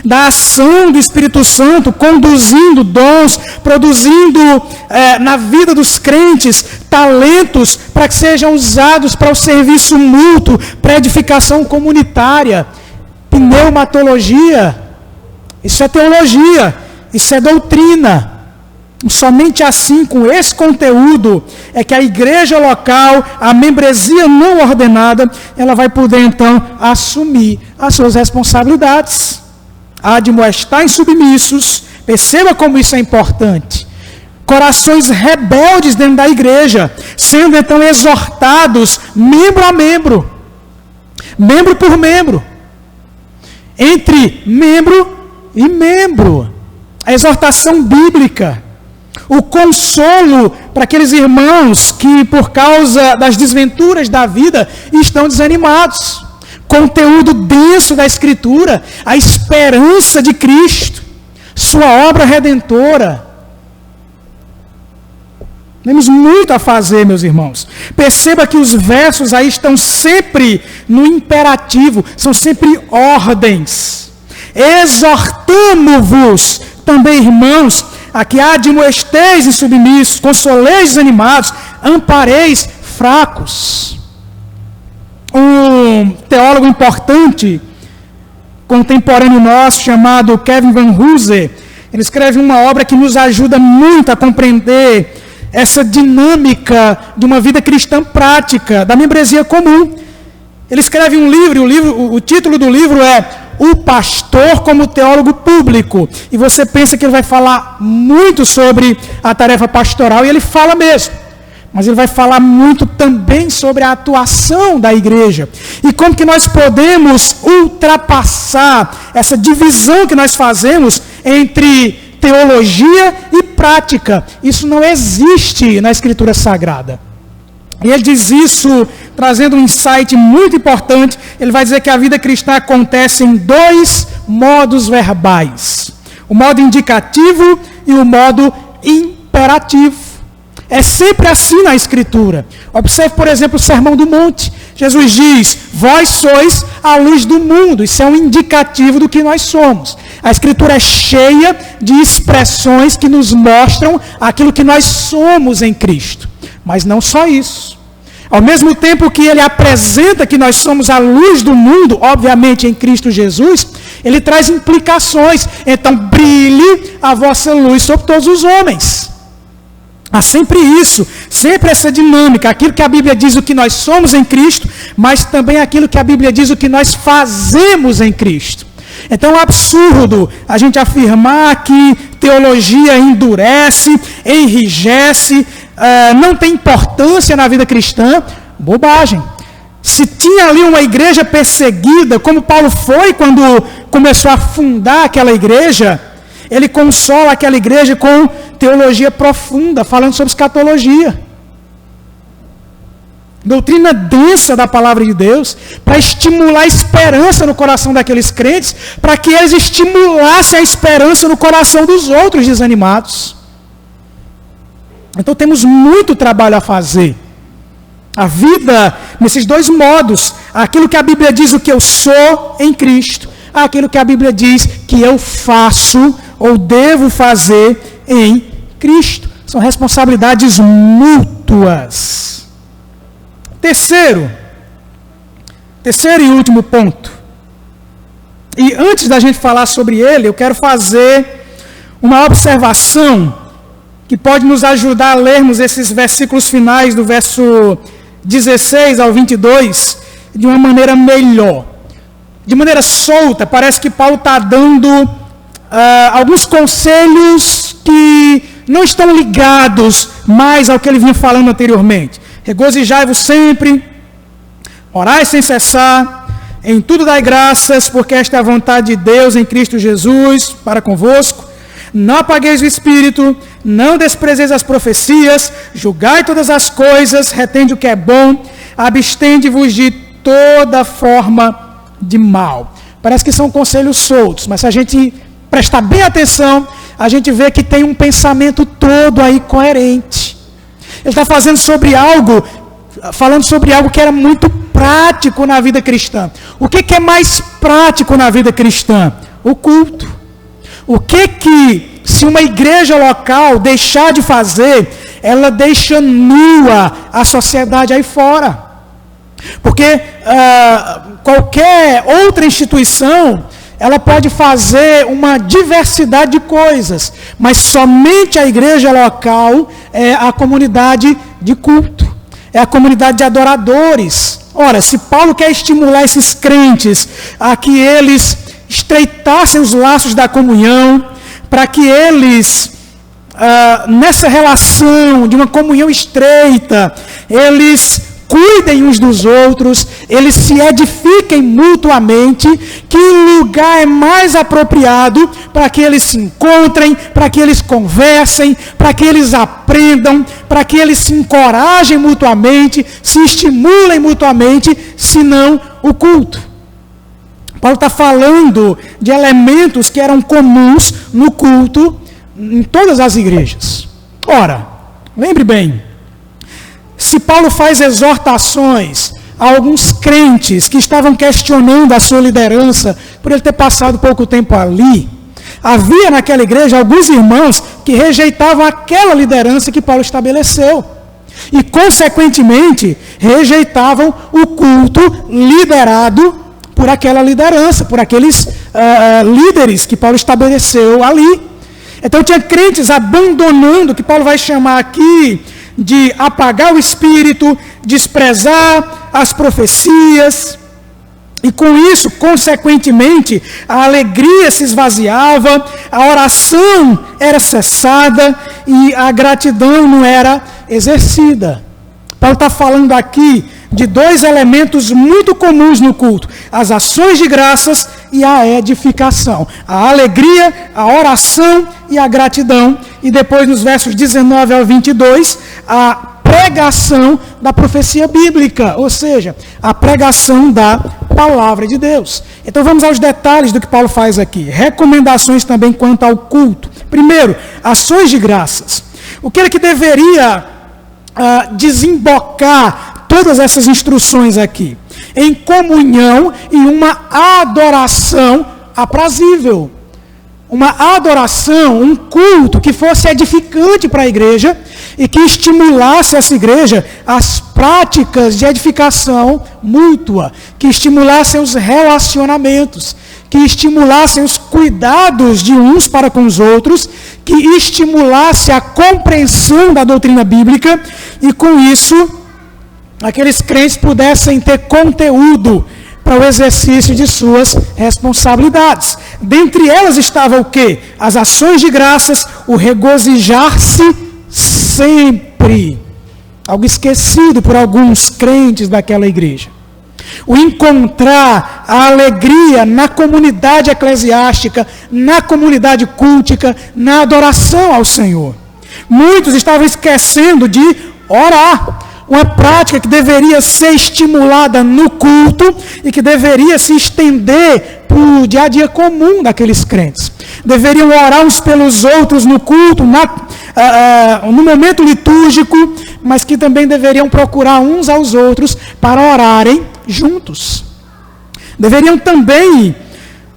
da ação do Espírito Santo, conduzindo dons, produzindo na vida dos crentes talentos para que sejam usados para o serviço mútuo, para a edificação comunitária. Pneumatologia, isso é teologia, isso é doutrina. Somente assim, com esse conteúdo, é que a igreja local, a membresia não ordenada, ela vai poder então assumir as suas responsabilidades. Admoestar insubmissos, perceba como isso é importante. Corações rebeldes dentro da igreja, sendo então exortados membro a membro, membro por membro, entre membro e membro. A exortação bíblica, o consolo para aqueles irmãos que por causa das desventuras da vida estão desanimados. conteúdo denso da Escritura, a esperança de Cristo, sua obra redentora. Temos muito a fazer, meus irmãos. Perceba que os versos aí estão sempre no imperativo, são sempre ordens. Exortamo-vos também, irmãos, a que admoesteis e submissos, consoleis desanimados, ampareis fracos. Um teólogo importante, contemporâneo nosso, chamado Kevin Van Hooser, ele escreve uma obra que nos ajuda muito a compreender essa dinâmica de uma vida cristã prática, da membresia comum. Ele escreve um livro, o título do livro é O Pastor como Teólogo Público. E você pensa que ele vai falar muito sobre a tarefa pastoral, e ele fala mesmo. Mas ele vai falar muito também sobre a atuação da igreja. E como que nós podemos ultrapassar essa divisão que nós fazemos entre teologia e prática. Isso não existe na Escritura Sagrada. E ele diz isso trazendo um insight muito importante. Ele vai dizer que a vida cristã acontece em dois modos verbais: o modo indicativo e o modo imperativo. É sempre assim na Escritura. Observe, por exemplo, o Sermão do Monte. Jesus diz: vós sois a luz do mundo. Isso é um indicativo do que nós somos. A Escritura é cheia de expressões que nos mostram aquilo que nós somos em Cristo. Mas não só isso. Ao mesmo tempo que ele apresenta que nós somos a luz do mundo, obviamente em Cristo Jesus, ele traz implicações. Então, brilhe a vossa luz sobre todos os homens. Há sempre isso, sempre essa dinâmica, aquilo que a Bíblia diz o que nós somos em Cristo, mas também aquilo que a Bíblia diz o que nós fazemos em Cristo. Então é um absurdo a gente afirmar que teologia endurece, enrijece, não tem importância na vida cristã. Bobagem. Se tinha ali uma igreja perseguida, como Paulo foi quando começou a fundar aquela igreja, ele consola aquela igreja com teologia profunda, falando sobre escatologia. Doutrina densa da palavra de Deus, para estimular a esperança no coração daqueles crentes, para que eles estimulassem a esperança no coração dos outros desanimados. Então temos muito trabalho a fazer. A vida, nesses dois modos, aquilo que a Bíblia diz o que eu sou em Cristo, aquilo que a Bíblia diz que eu faço ou devo fazer em Cristo. São responsabilidades mútuas. Terceiro e último ponto. E antes da gente falar sobre ele, eu quero fazer uma observação que pode nos ajudar a lermos esses versículos finais do verso 16 ao 22 de uma maneira melhor. De maneira solta, parece que Paulo está dando alguns conselhos que não estão ligados mais ao que ele vinha falando anteriormente. Regozijai-vos sempre, orai sem cessar, em tudo dai graças, porque esta é a vontade de Deus em Cristo Jesus para convosco. Não apagueis o Espírito, não desprezeis as profecias, julgai todas as coisas, retende o que é bom, abstende-vos de toda forma de mal. Parece que são conselhos soltos, mas se a gente prestar bem atenção, a gente vê que tem um pensamento todo aí coerente. Ele está falando sobre algo que era muito prático na vida cristã. O que é mais prático na vida cristã? O culto. O que se uma igreja local deixar de fazer, ela deixa nua a sociedade aí fora. Porque qualquer outra instituição, ela pode fazer uma diversidade de coisas, mas somente a igreja local é a comunidade de culto, é a comunidade de adoradores. Ora, se Paulo quer estimular esses crentes a que eles estreitassem os laços da comunhão, para que eles, nessa relação de uma comunhão estreita, eles cuidem uns dos outros, eles se edifiquem mutuamente, que lugar é mais apropriado para que eles se encontrem, para que eles conversem, para que eles aprendam, para que eles se encorajem mutuamente, se estimulem mutuamente, senão o culto. Paulo está falando de elementos que eram comuns no culto em todas as igrejas. Ora, lembre bem, se Paulo faz exortações a alguns crentes que estavam questionando a sua liderança por ele ter passado pouco tempo ali, havia naquela igreja alguns irmãos que rejeitavam aquela liderança que Paulo estabeleceu. E, consequentemente, rejeitavam o culto liderado por aquela liderança, por aqueles líderes que Paulo estabeleceu ali. Então tinha crentes abandonando o que Paulo vai chamar aqui de apagar o espírito, desprezar as profecias, e com isso, consequentemente, a alegria se esvaziava, a oração era cessada e a gratidão não era exercida. Paulo está falando aqui de dois elementos muito comuns no culto: as ações de graças e a edificação. A alegria, a oração e a gratidão. E depois, nos versos 19 ao 22, a pregação da profecia bíblica, ou seja, a pregação da palavra de Deus. Então vamos aos detalhes do que Paulo faz aqui. Recomendações também quanto ao culto. Primeiro, ações de graças. O que é que deveria desembocar todas essas instruções aqui? Em comunhão e uma adoração aprazível. Uma adoração, um culto que fosse edificante para a igreja e que estimulasse essa igreja às práticas de edificação mútua, que estimulassem os relacionamentos, que estimulassem os cuidados de uns para com os outros, que estimulasse a compreensão da doutrina bíblica e, com isso, aqueles crentes pudessem ter conteúdo para o exercício de suas responsabilidades. Dentre elas estava o quê? As ações de graças, o regozijar-se sempre. Algo esquecido por alguns crentes daquela igreja. O encontrar a alegria na comunidade eclesiástica, na comunidade cultica, na adoração ao Senhor. Muitos estavam esquecendo de orar. Uma prática que deveria ser estimulada no culto e que deveria se estender para o dia a dia comum daqueles crentes. Deveriam orar uns pelos outros no culto, no momento litúrgico, mas que também deveriam procurar uns aos outros para orarem juntos. Deveriam também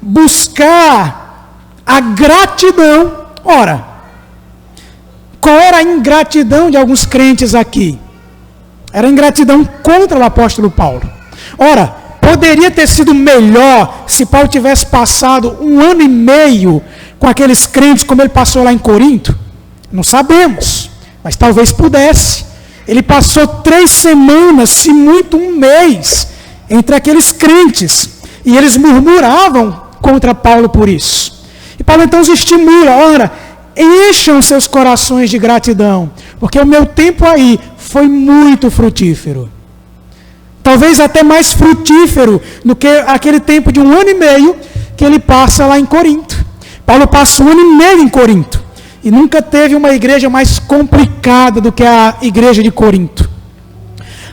buscar a gratidão. Ora, qual era a ingratidão de alguns crentes aqui? Era ingratidão contra o apóstolo Paulo. Ora, poderia ter sido melhor se Paulo tivesse passado 1 ano e meio com aqueles crentes como ele passou lá em Corinto? Não sabemos, mas talvez pudesse. Ele passou 3 semanas, se muito 1 mês, entre aqueles crentes. E eles murmuravam contra Paulo por isso. E Paulo então os estimula: ora, encham seus corações de gratidão, porque o meu tempo aí foi muito frutífero. Talvez até mais frutífero do que aquele tempo de 1 ano e meio que ele passa lá em Corinto. Paulo passa 1 ano e meio em Corinto. E nunca teve uma igreja mais complicada do que a igreja de Corinto.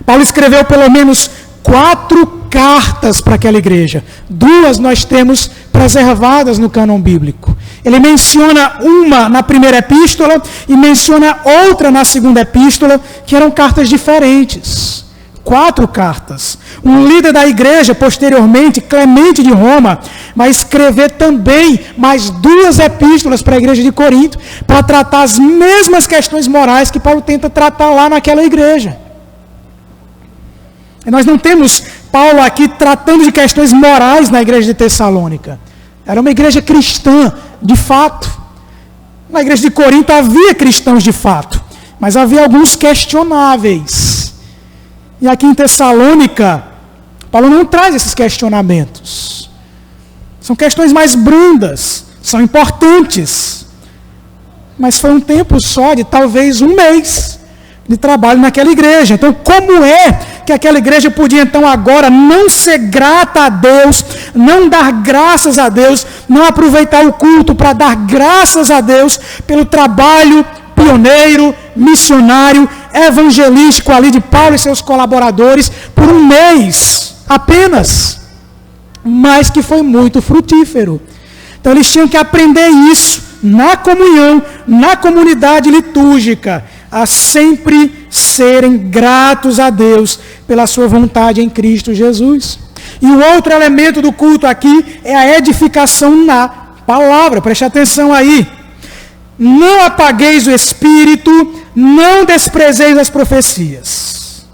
Paulo escreveu pelo menos 4 cartas para aquela igreja. 2 nós temos preservadas no cânon bíblico. Ele menciona uma na primeira epístola e menciona outra na segunda epístola, que eram cartas diferentes. 4 cartas. Um líder da igreja, posteriormente, Clemente de Roma, vai escrever também mais 2 epístolas para a igreja de Corinto, para tratar as mesmas questões morais que Paulo tenta tratar lá naquela igreja. E nós não temos Paulo aqui tratando de questões morais na igreja de Tessalônica. Era uma igreja cristã, de fato. Na igreja de Corinto havia cristãos de fato, mas havia alguns questionáveis. E aqui em Tessalônica, Paulo não traz esses questionamentos. São questões mais brandas, são importantes. Mas foi um tempo só de talvez 1 mês de trabalho naquela igreja. Então, como é que aquela igreja podia então agora não ser grata a Deus, não dar graças a Deus, não aproveitar o culto para dar graças a Deus pelo trabalho pioneiro, missionário, evangelístico ali de Paulo e seus colaboradores por 1 mês apenas? mas que foi muito frutífero. Então eles tinham que aprender isso na comunhão, na comunidade litúrgica, a sempre serem gratos a Deus pela sua vontade em Cristo Jesus. E o outro elemento do culto aqui é a edificação na palavra. Preste atenção aí. Não apagueis o espírito, não desprezeis as profecias.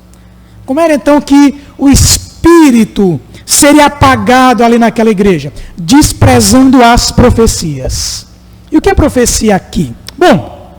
Como era então que o espírito seria apagado ali naquela igreja? Desprezando as profecias. E o que é profecia aqui? Bom,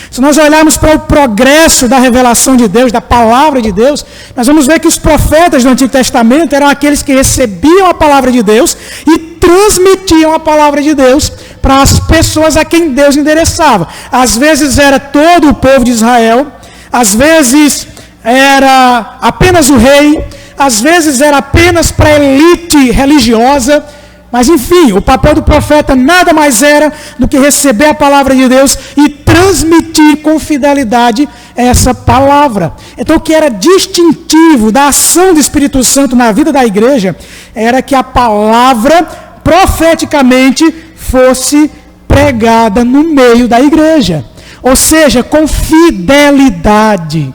se nós olharmos para o progresso da revelação de Deus, da palavra de Deus, nós vamos ver que os profetas do Antigo Testamento eram aqueles que recebiam a palavra de Deus e transmitiam a palavra de Deus para as pessoas a quem Deus endereçava. Às vezes era todo o povo de Israel, às vezes era apenas o rei, às vezes era apenas para a elite religiosa. Mas enfim, o papel do profeta nada mais era do que receber a palavra de Deus e transmitir com fidelidade essa palavra. Então o que era distintivo da ação do Espírito Santo na vida da igreja era que a palavra profeticamente fosse pregada no meio da igreja. Ou seja, com fidelidade.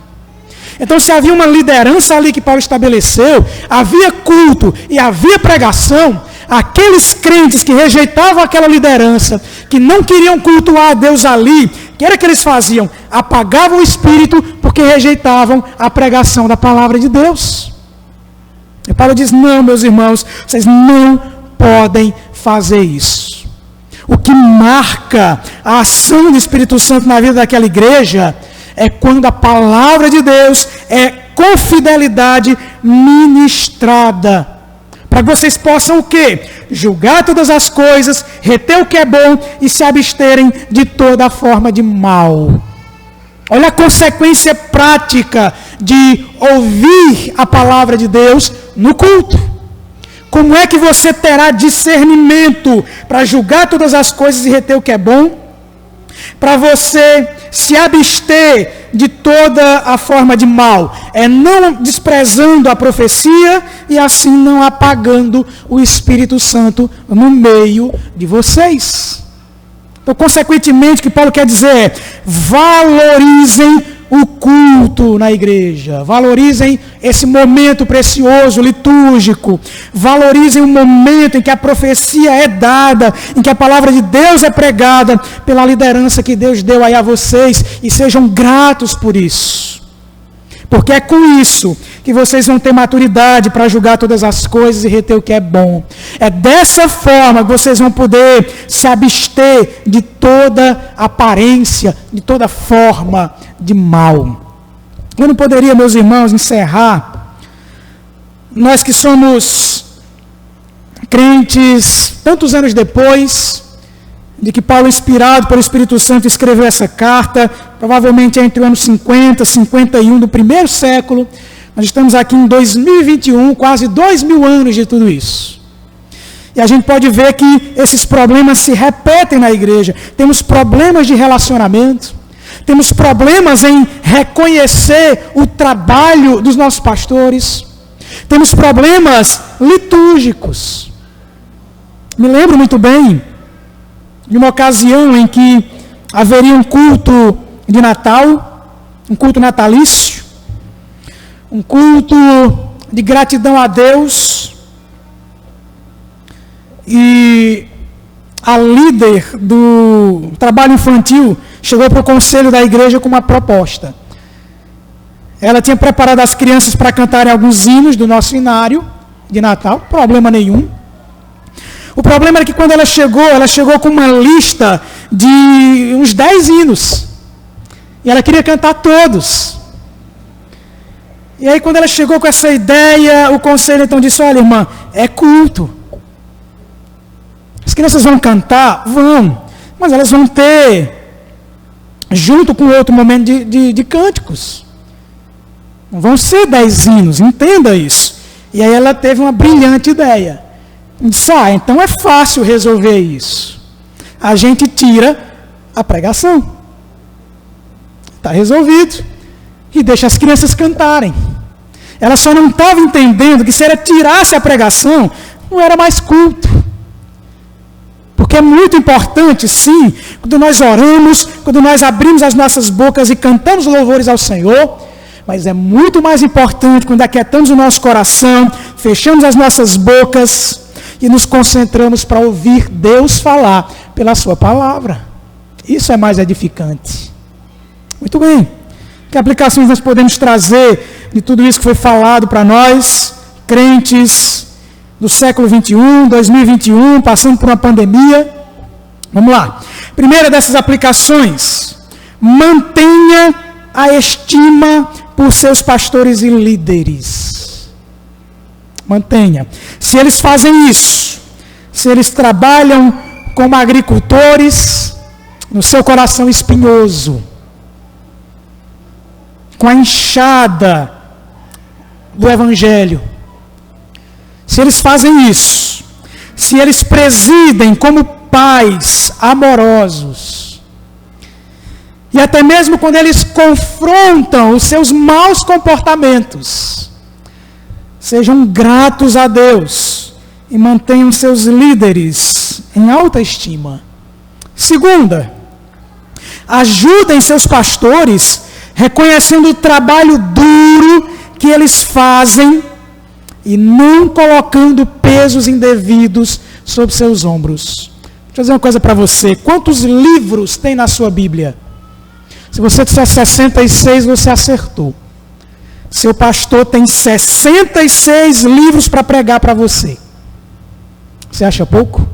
Então, se havia uma liderança ali que Paulo estabeleceu, havia culto e havia pregação, aqueles crentes que rejeitavam aquela liderança, que não queriam cultuar a Deus ali, o que era que eles faziam? Apagavam o espírito porque rejeitavam a pregação da palavra de Deus. E Paulo diz, não, meus irmãos, vocês não podem fazer isso. O que marca a ação do Espírito Santo na vida daquela igreja é quando a palavra de Deus é com fidelidade ministrada. Para que vocês possam o quê? Julgar todas as coisas, reter o que é bom e se absterem de toda forma de mal. Olha a consequência prática de ouvir a palavra de Deus no culto. Como é que você terá discernimento para julgar todas as coisas e reter o que é bom? Para você se abster de toda a forma de mal, é não desprezando a profecia e assim não apagando o Espírito Santo no meio de vocês. Então, consequentemente, o que Paulo quer dizer é, valorizem o culto na igreja, valorizem esse momento precioso, litúrgico, valorizem o momento em que a profecia é dada, em que a palavra de Deus é pregada pela liderança que Deus deu aí a vocês e sejam gratos por isso. Porque é com isso que vocês vão ter maturidade para julgar todas as coisas e reter o que é bom. É dessa forma que vocês vão poder se abster de toda aparência, de toda forma de mal. Eu não poderia, meus irmãos, encerrar, nós que somos crentes tantos anos depois de que Paulo, inspirado pelo Espírito Santo, escreveu essa carta, provavelmente entre o ano 50, 51 do primeiro século. Nós estamos aqui em 2021, quase 2000 anos de tudo isso. E a gente pode ver que esses problemas se repetem na igreja. Temos problemas de relacionamento, temos problemas em reconhecer o trabalho dos nossos pastores, temos problemas litúrgicos. Me lembro muito bem de uma ocasião em que haveria um culto de Natal, um culto natalício, um culto de gratidão a Deus, e a líder do trabalho infantil chegou para o conselho da igreja com uma proposta. Ela tinha preparado as crianças para cantarem alguns hinos do nosso inário de Natal, problema nenhum. O problema era que quando ela chegou com uma lista de uns 10 hinos. E ela queria cantar todos. E aí quando ela chegou com essa ideia, o conselho então disse, olha irmã, é culto. As crianças vão cantar? Vão. Mas elas vão ter, junto com outro momento de cânticos. Não vão ser 10 hinos, entenda isso. E aí ela teve uma brilhante ideia. Disse, então é fácil resolver isso. A gente tira a pregação. Está resolvido. E deixa as crianças cantarem. Ela só não estava entendendo que se ela tirasse a pregação, não era mais culto. Porque é muito importante, sim, quando nós oramos, quando nós abrimos as nossas bocas e cantamos louvores ao Senhor, mas é muito mais importante quando aquietamos o nosso coração, fechamos as nossas bocas e nos concentramos para ouvir Deus falar pela sua palavra. Isso é mais edificante. Muito bem. Que aplicações nós podemos trazer de tudo isso que foi falado para nós, crentes do século 21, 2021, passando por uma pandemia? Vamos lá. Primeira dessas aplicações: mantenha a estima por seus pastores e líderes. Mantenha. Se eles fazem isso, se eles trabalham como agricultores, no seu coração espinhoso, com a enxada do Evangelho, se eles fazem isso, se eles presidem como pais amorosos, e até mesmo quando eles confrontam os seus maus comportamentos, sejam gratos a Deus e mantenham seus líderes em alta estima. Segunda, ajudem seus pastores reconhecendo o trabalho duro que eles fazem e não colocando pesos indevidos sobre seus ombros. Deixa eu dizer uma coisa para você. Quantos livros tem na sua Bíblia? Se você disser 66, você acertou. Seu pastor tem 66 livros para pregar para você. Você acha pouco?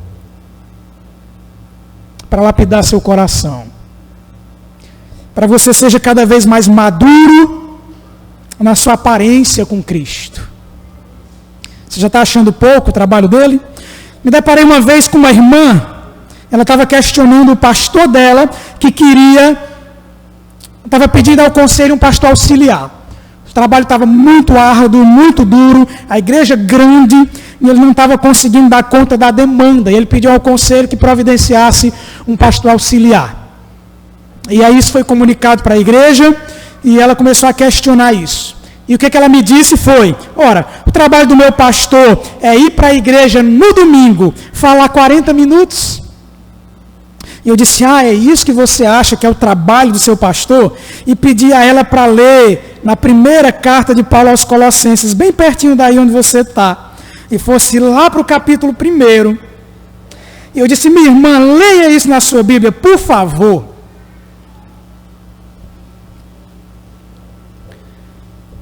Para lapidar seu coração. Para você seja cada vez mais maduro na sua aparência com Cristo. Você já está achando pouco o trabalho dele? Me deparei uma vez com uma irmã, ela estava questionando o pastor dela, que estava pedindo ao conselho um pastor auxiliar. O trabalho estava muito árduo, muito duro, a igreja grande, e ele não estava conseguindo dar conta da demanda. E ele pediu ao conselho que providenciasse um pastor auxiliar. E aí isso foi comunicado para a igreja, e ela começou a questionar isso. E o que ela me disse foi: ora, o trabalho do meu pastor é ir para a igreja no domingo, falar 40 minutos? E eu disse: é isso que você acha que é o trabalho do seu pastor? E pedi a ela para ler na primeira carta de Paulo aos Colossenses, bem pertinho daí onde você está, e fosse lá para o capítulo 1. E eu disse: minha irmã, leia isso na sua Bíblia, por favor.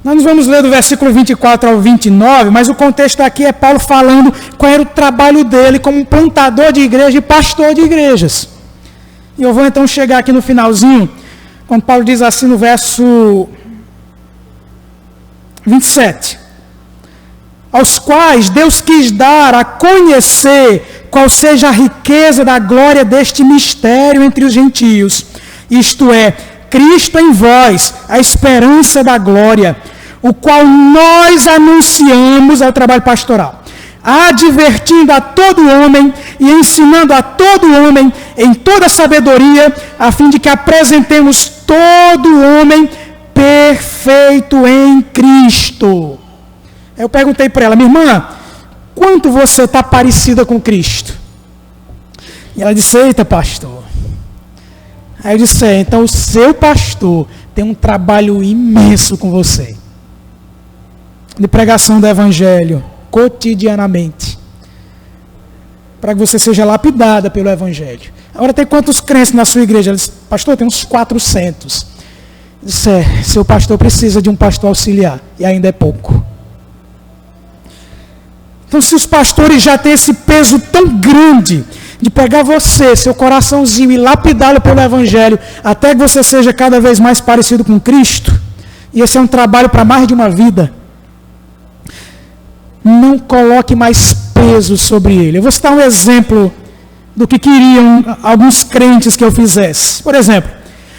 Nós vamos ler do versículo 24 ao 29, mas o contexto aqui é Paulo falando qual era o trabalho dele como plantador de igreja e pastor de igrejas. E eu vou então chegar aqui no finalzinho, quando Paulo diz assim no verso 27. Aos quais Deus quis dar a conhecer qual seja a riqueza da glória deste mistério entre os gentios, isto é, Cristo em vós, a esperança da glória, o qual nós anunciamos ao trabalho pastoral, advertindo a todo homem e ensinando a todo homem em toda sabedoria, a fim de que apresentemos todo homem perfeito em Cristo. Eu perguntei para ela: minha irmã, quanto você está parecida com Cristo? E ela disse: eita, pastor. Aí eu disse: então o seu pastor tem um trabalho imenso com você, de pregação do Evangelho, cotidianamente, para que você seja lapidada pelo Evangelho. Agora, tem quantos crentes na sua igreja? Ela disse: pastor, tem uns 400. Eu disse: seu pastor precisa de um pastor auxiliar, e ainda é pouco. Então, se os pastores já têm esse peso tão grande de pegar você, seu coraçãozinho, e lapidá-lo pelo Evangelho, até que você seja cada vez mais parecido com Cristo, e esse é um trabalho para mais de uma vida, não coloque mais peso sobre ele. Eu vou citar um exemplo do que queriam alguns crentes que eu fizesse. Por exemplo,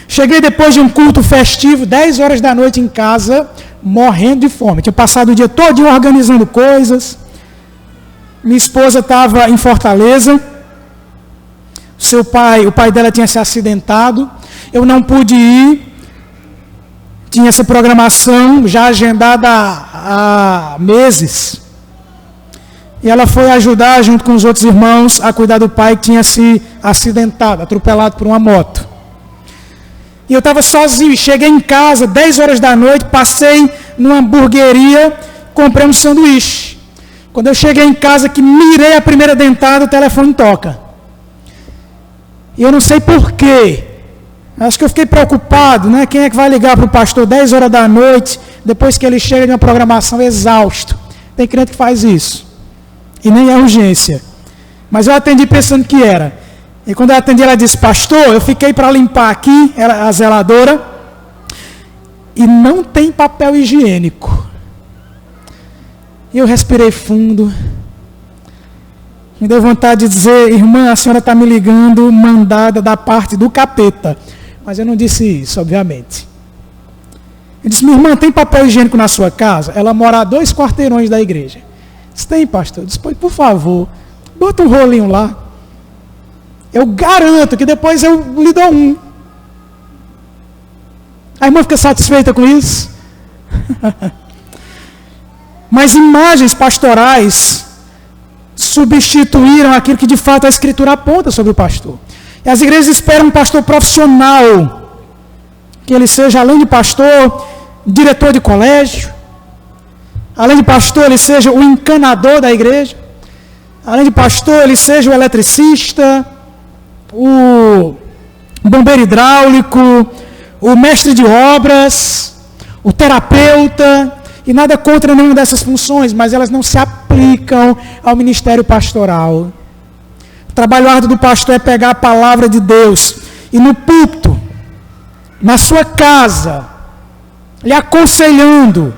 cheguei depois de um culto festivo, 10 horas da noite em casa, morrendo de fome. Tinha passado o dia todo organizando coisas. Minha esposa estava em Fortaleza. O pai dela tinha se acidentado. Eu não pude ir. Tinha essa programação já agendada há meses. e ela foi ajudar, junto com os outros irmãos, a cuidar do pai que tinha se acidentado, atropelado por uma moto. E eu estava sozinho, e cheguei em casa, 10 horas da noite, passei numa hamburgueria, comprei um sanduíche. Quando eu cheguei em casa, que mirei a primeira dentada, o telefone toca. E eu não sei porquê. Acho que eu fiquei preocupado, né? Quem é que vai ligar para o pastor 10 horas da noite, depois que ele chega de uma programação exausto? Tem crente que faz isso. E nem é urgência. Mas eu atendi pensando que era. E quando eu atendi, ela disse: pastor, eu fiquei para limpar aqui, a zeladora, e não tem papel higiênico. E eu respirei fundo. Me deu vontade de dizer: irmã, a senhora está me ligando, mandada da parte do capeta. Mas eu não disse isso, obviamente. Eu disse: minha irmã, tem papel higiênico na sua casa? Ela mora a 2 quarteirões da igreja. Eu disse: tem, pastor. Eu disse: por favor, bota um rolinho lá. Eu garanto que depois eu lhe dou um. A irmã fica satisfeita com isso? Mas imagens pastorais substituíram aquilo que de fato a Escritura aponta sobre o pastor. E as igrejas esperam um pastor profissional, que ele seja, além de pastor, diretor de colégio, além de pastor, ele seja o encanador da igreja, além de pastor, ele seja o eletricista, o bombeiro hidráulico, o mestre de obras, o terapeuta, e nada contra nenhuma dessas funções, mas elas não se aplicam ao ministério pastoral. O trabalho árduo do pastor é pegar a palavra de Deus e no púlpito, na sua casa, lhe aconselhando,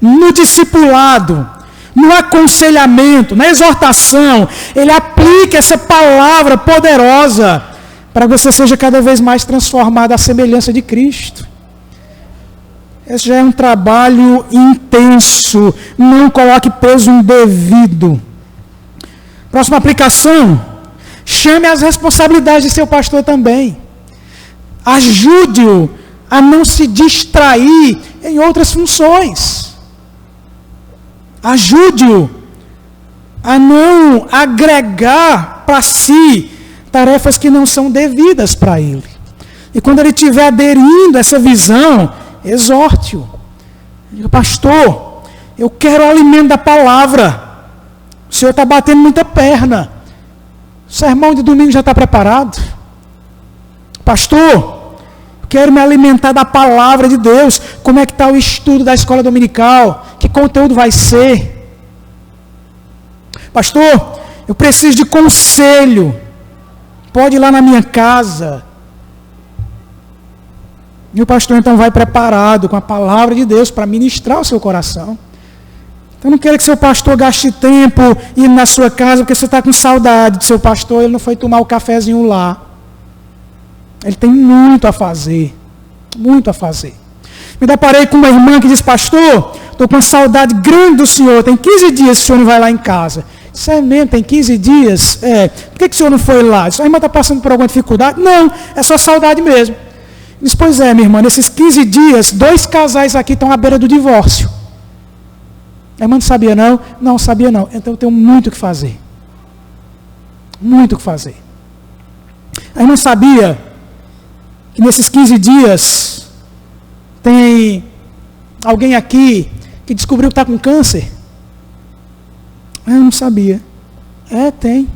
no discipulado, no aconselhamento, na exortação, ele aplica essa palavra poderosa para que você seja cada vez mais transformado à semelhança de Cristo. Esse já é um trabalho intenso, não coloque peso indevido. Próxima aplicação, chame as responsabilidades de seu pastor também. Ajude-o a não se distrair em outras funções. Ajude-o a não agregar para si tarefas que não são devidas para ele. E quando ele estiver aderindo a essa visão, exorte-o. Diga: pastor, eu quero o alimento da palavra. O senhor está batendo muita perna. O sermão de domingo já está preparado. Pastor, quero me alimentar da palavra de Deus. Como é que está o estudo da escola dominical? Que conteúdo vai ser? Pastor, eu preciso de conselho. Pode ir lá na minha casa. E o pastor então vai preparado com a palavra de Deus para ministrar o seu coração. Então não quero que seu pastor gaste tempo indo na sua casa porque você está com saudade do seu pastor, ele não foi tomar o cafezinho lá. Ele tem muito a fazer. Muito a fazer. Me deparei com uma irmã que disse: pastor, estou com uma saudade grande do senhor, tem 15 dias que o senhor não vai lá em casa. Isso é mesmo, tem 15 dias? Por que o senhor não foi lá? A irmã está passando por alguma dificuldade? Não, é só saudade mesmo. Diz: pois é, minha irmã, nesses 15 dias, 2 casais aqui estão à beira do divórcio. A irmã não sabia não? Não sabia não. Então eu tenho muito o que fazer. Muito o que fazer. A irmã sabia que nesses 15 dias tem alguém aqui que descobriu que está com câncer? Eu não sabia. Tem.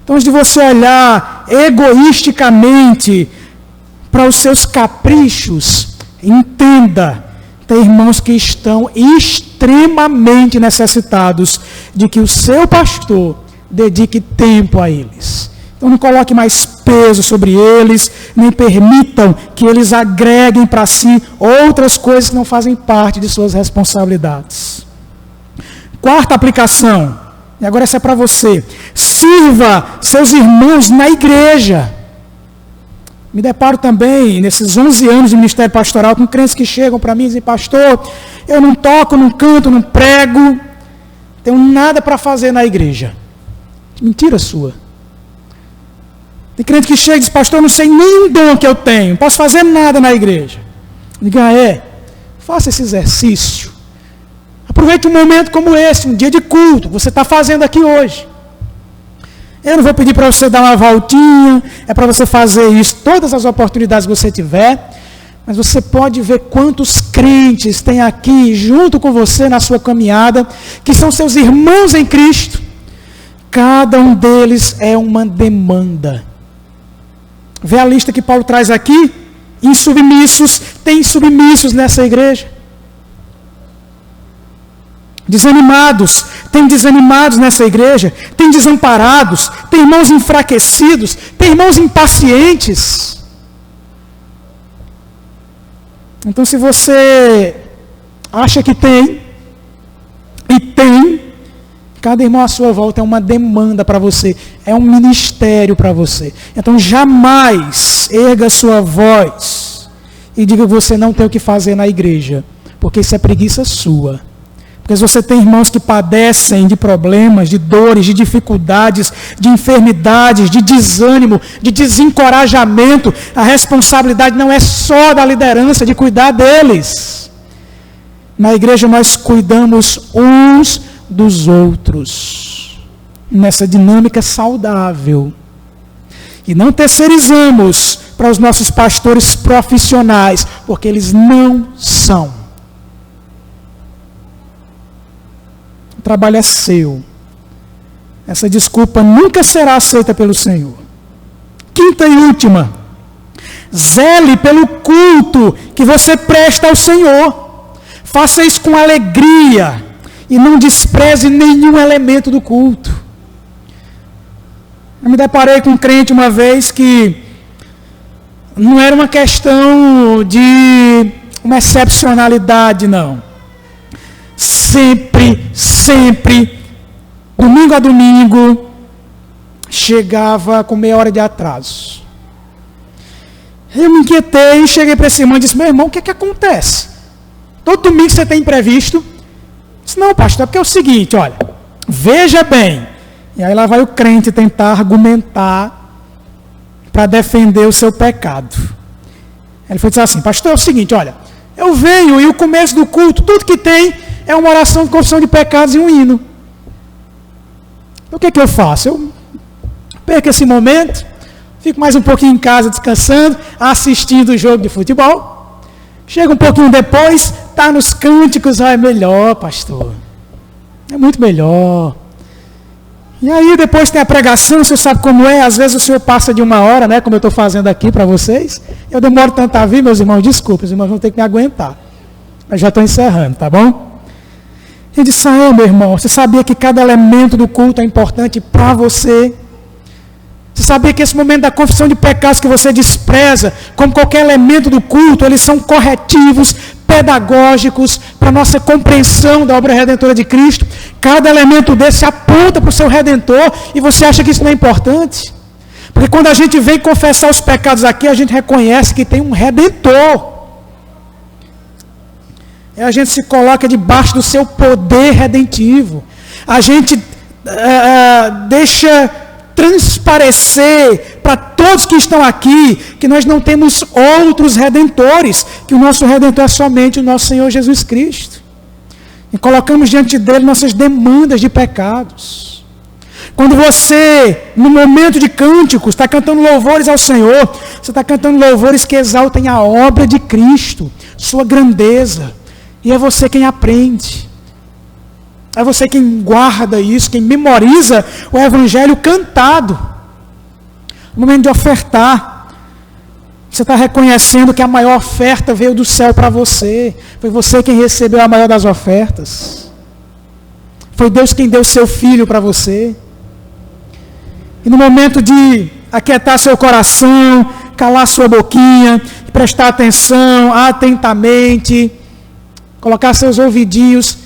Então, antes de você olhar egoisticamente para os seus caprichos, entenda, tem irmãos que estão extremamente necessitados de que o seu pastor dedique tempo a eles. Então não coloque mais peso sobre eles, nem permitam que eles agreguem para si outras coisas que não fazem parte de suas responsabilidades. Quarta aplicação, e agora essa é para você: sirva seus irmãos na igreja. Me deparo também, nesses 11 anos de ministério pastoral, com crentes que chegam para mim e dizem: pastor, eu não toco, não canto, não prego, tenho nada para fazer na igreja. Mentira sua. Tem crente que chega e diz: pastor, eu não sei nenhum dom que eu tenho, não posso fazer nada na igreja. Diga: faça esse exercício. Aproveite um momento como esse, um dia de culto, que você está fazendo aqui hoje. Eu não vou pedir para você dar uma voltinha, é para você fazer isso todas as oportunidades que você tiver, mas você pode ver quantos crentes tem aqui junto com você na sua caminhada, que são seus irmãos em Cristo. Cada um deles é uma demanda. Vê a lista que Paulo traz aqui, insubmissos, tem submissos nessa igreja. Desanimados, tem desanimados nessa igreja, tem desamparados, tem irmãos enfraquecidos, tem irmãos impacientes. Então, se você acha que tem, e tem, cada irmão à sua volta é uma demanda para você, é um ministério para você. Então, jamais erga sua voz e diga que você não tem o que fazer na igreja, porque isso é preguiça sua. Porque se você tem irmãos que padecem de problemas, de dores, de dificuldades, de enfermidades, de desânimo, de desencorajamento, a responsabilidade não é só da liderança de cuidar deles. Na igreja nós cuidamos uns dos outros, nessa dinâmica saudável. E não terceirizamos para os nossos pastores profissionais, porque eles não são. O trabalho é seu. Essa desculpa nunca será aceita pelo Senhor. Quinta e última. Zele pelo culto que você presta ao Senhor. Faça isso com alegria e não despreze nenhum elemento do culto. Eu me deparei com um crente uma vez que não era uma questão de uma excepcionalidade, não. Sempre, domingo a domingo, chegava com meia hora de atraso. Eu me inquietei, cheguei para esse irmão e disse: meu irmão, o que é que acontece? Todo domingo você tem imprevisto? Eu disse: não, pastor, porque é o seguinte, olha, veja bem. E aí lá vai o crente tentar argumentar para defender o seu pecado. Ele foi dizer assim: pastor, é o seguinte, olha, eu venho e o começo do culto, tudo que tem é uma oração de confissão de pecados e um hino. O que é que eu faço? Eu perco esse momento, fico mais um pouquinho em casa descansando, assistindo o jogo de futebol. Chega um pouquinho depois, está nos cânticos, é melhor, pastor. É muito melhor. E aí depois tem a pregação, o senhor sabe como é, às vezes o senhor passa de uma hora, né, como eu estou fazendo aqui para vocês. Eu demoro tanto a vir, meus irmãos, desculpa, os irmãos vão ter que me aguentar. Mas já estou encerrando, tá bom? Ele disse: meu irmão, você sabia que cada elemento do culto é importante para você? Você sabia que esse momento da confissão de pecados que você despreza, como qualquer elemento do culto, eles são corretivos, pedagógicos, para a nossa compreensão da obra redentora de Cristo? Cada elemento desse aponta para o seu Redentor e você acha que isso não é importante? Porque quando a gente vem confessar os pecados aqui, a gente reconhece que tem um Redentor. E a gente se coloca debaixo do seu poder redentivo. A gente deixa transparecer para todos que estão aqui que nós não temos outros redentores, que o nosso Redentor é somente o nosso Senhor Jesus Cristo. E colocamos diante dele nossas demandas de pecados. Quando você, no momento de cânticos, está cantando louvores ao Senhor, você está cantando louvores que exaltem a obra de Cristo, sua grandeza. E é você quem aprende. É você quem guarda isso, quem memoriza o Evangelho cantado. No momento de ofertar, você está reconhecendo que a maior oferta veio do céu para você. Foi você quem recebeu a maior das ofertas. Foi Deus quem deu seu filho para você. E no momento de aquietar seu coração, calar sua boquinha, prestar atenção atentamente, colocar seus ouvidinhos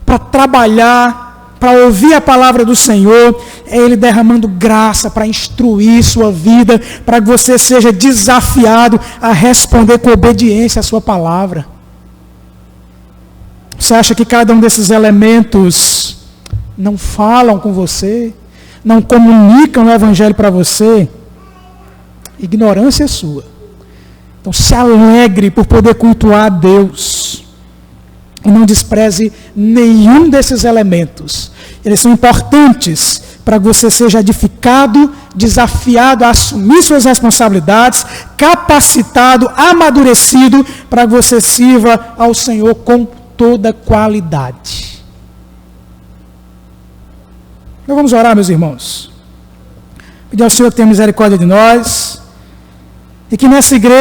para trabalhar, para ouvir a palavra do Senhor, é Ele derramando graça para instruir sua vida, para que você seja desafiado a responder com obediência à sua palavra. Você acha que cada um desses elementos não falam com você, não comunicam o Evangelho para você? Ignorância é sua. Então se alegre por poder cultuar a Deus. E não despreze nenhum desses elementos. Eles são importantes para que você seja edificado, desafiado a assumir suas responsabilidades, capacitado, amadurecido, para que você sirva ao Senhor com toda qualidade. Então vamos orar, meus irmãos. Pedir ao Senhor que tenha misericórdia de nós, e que nessa igreja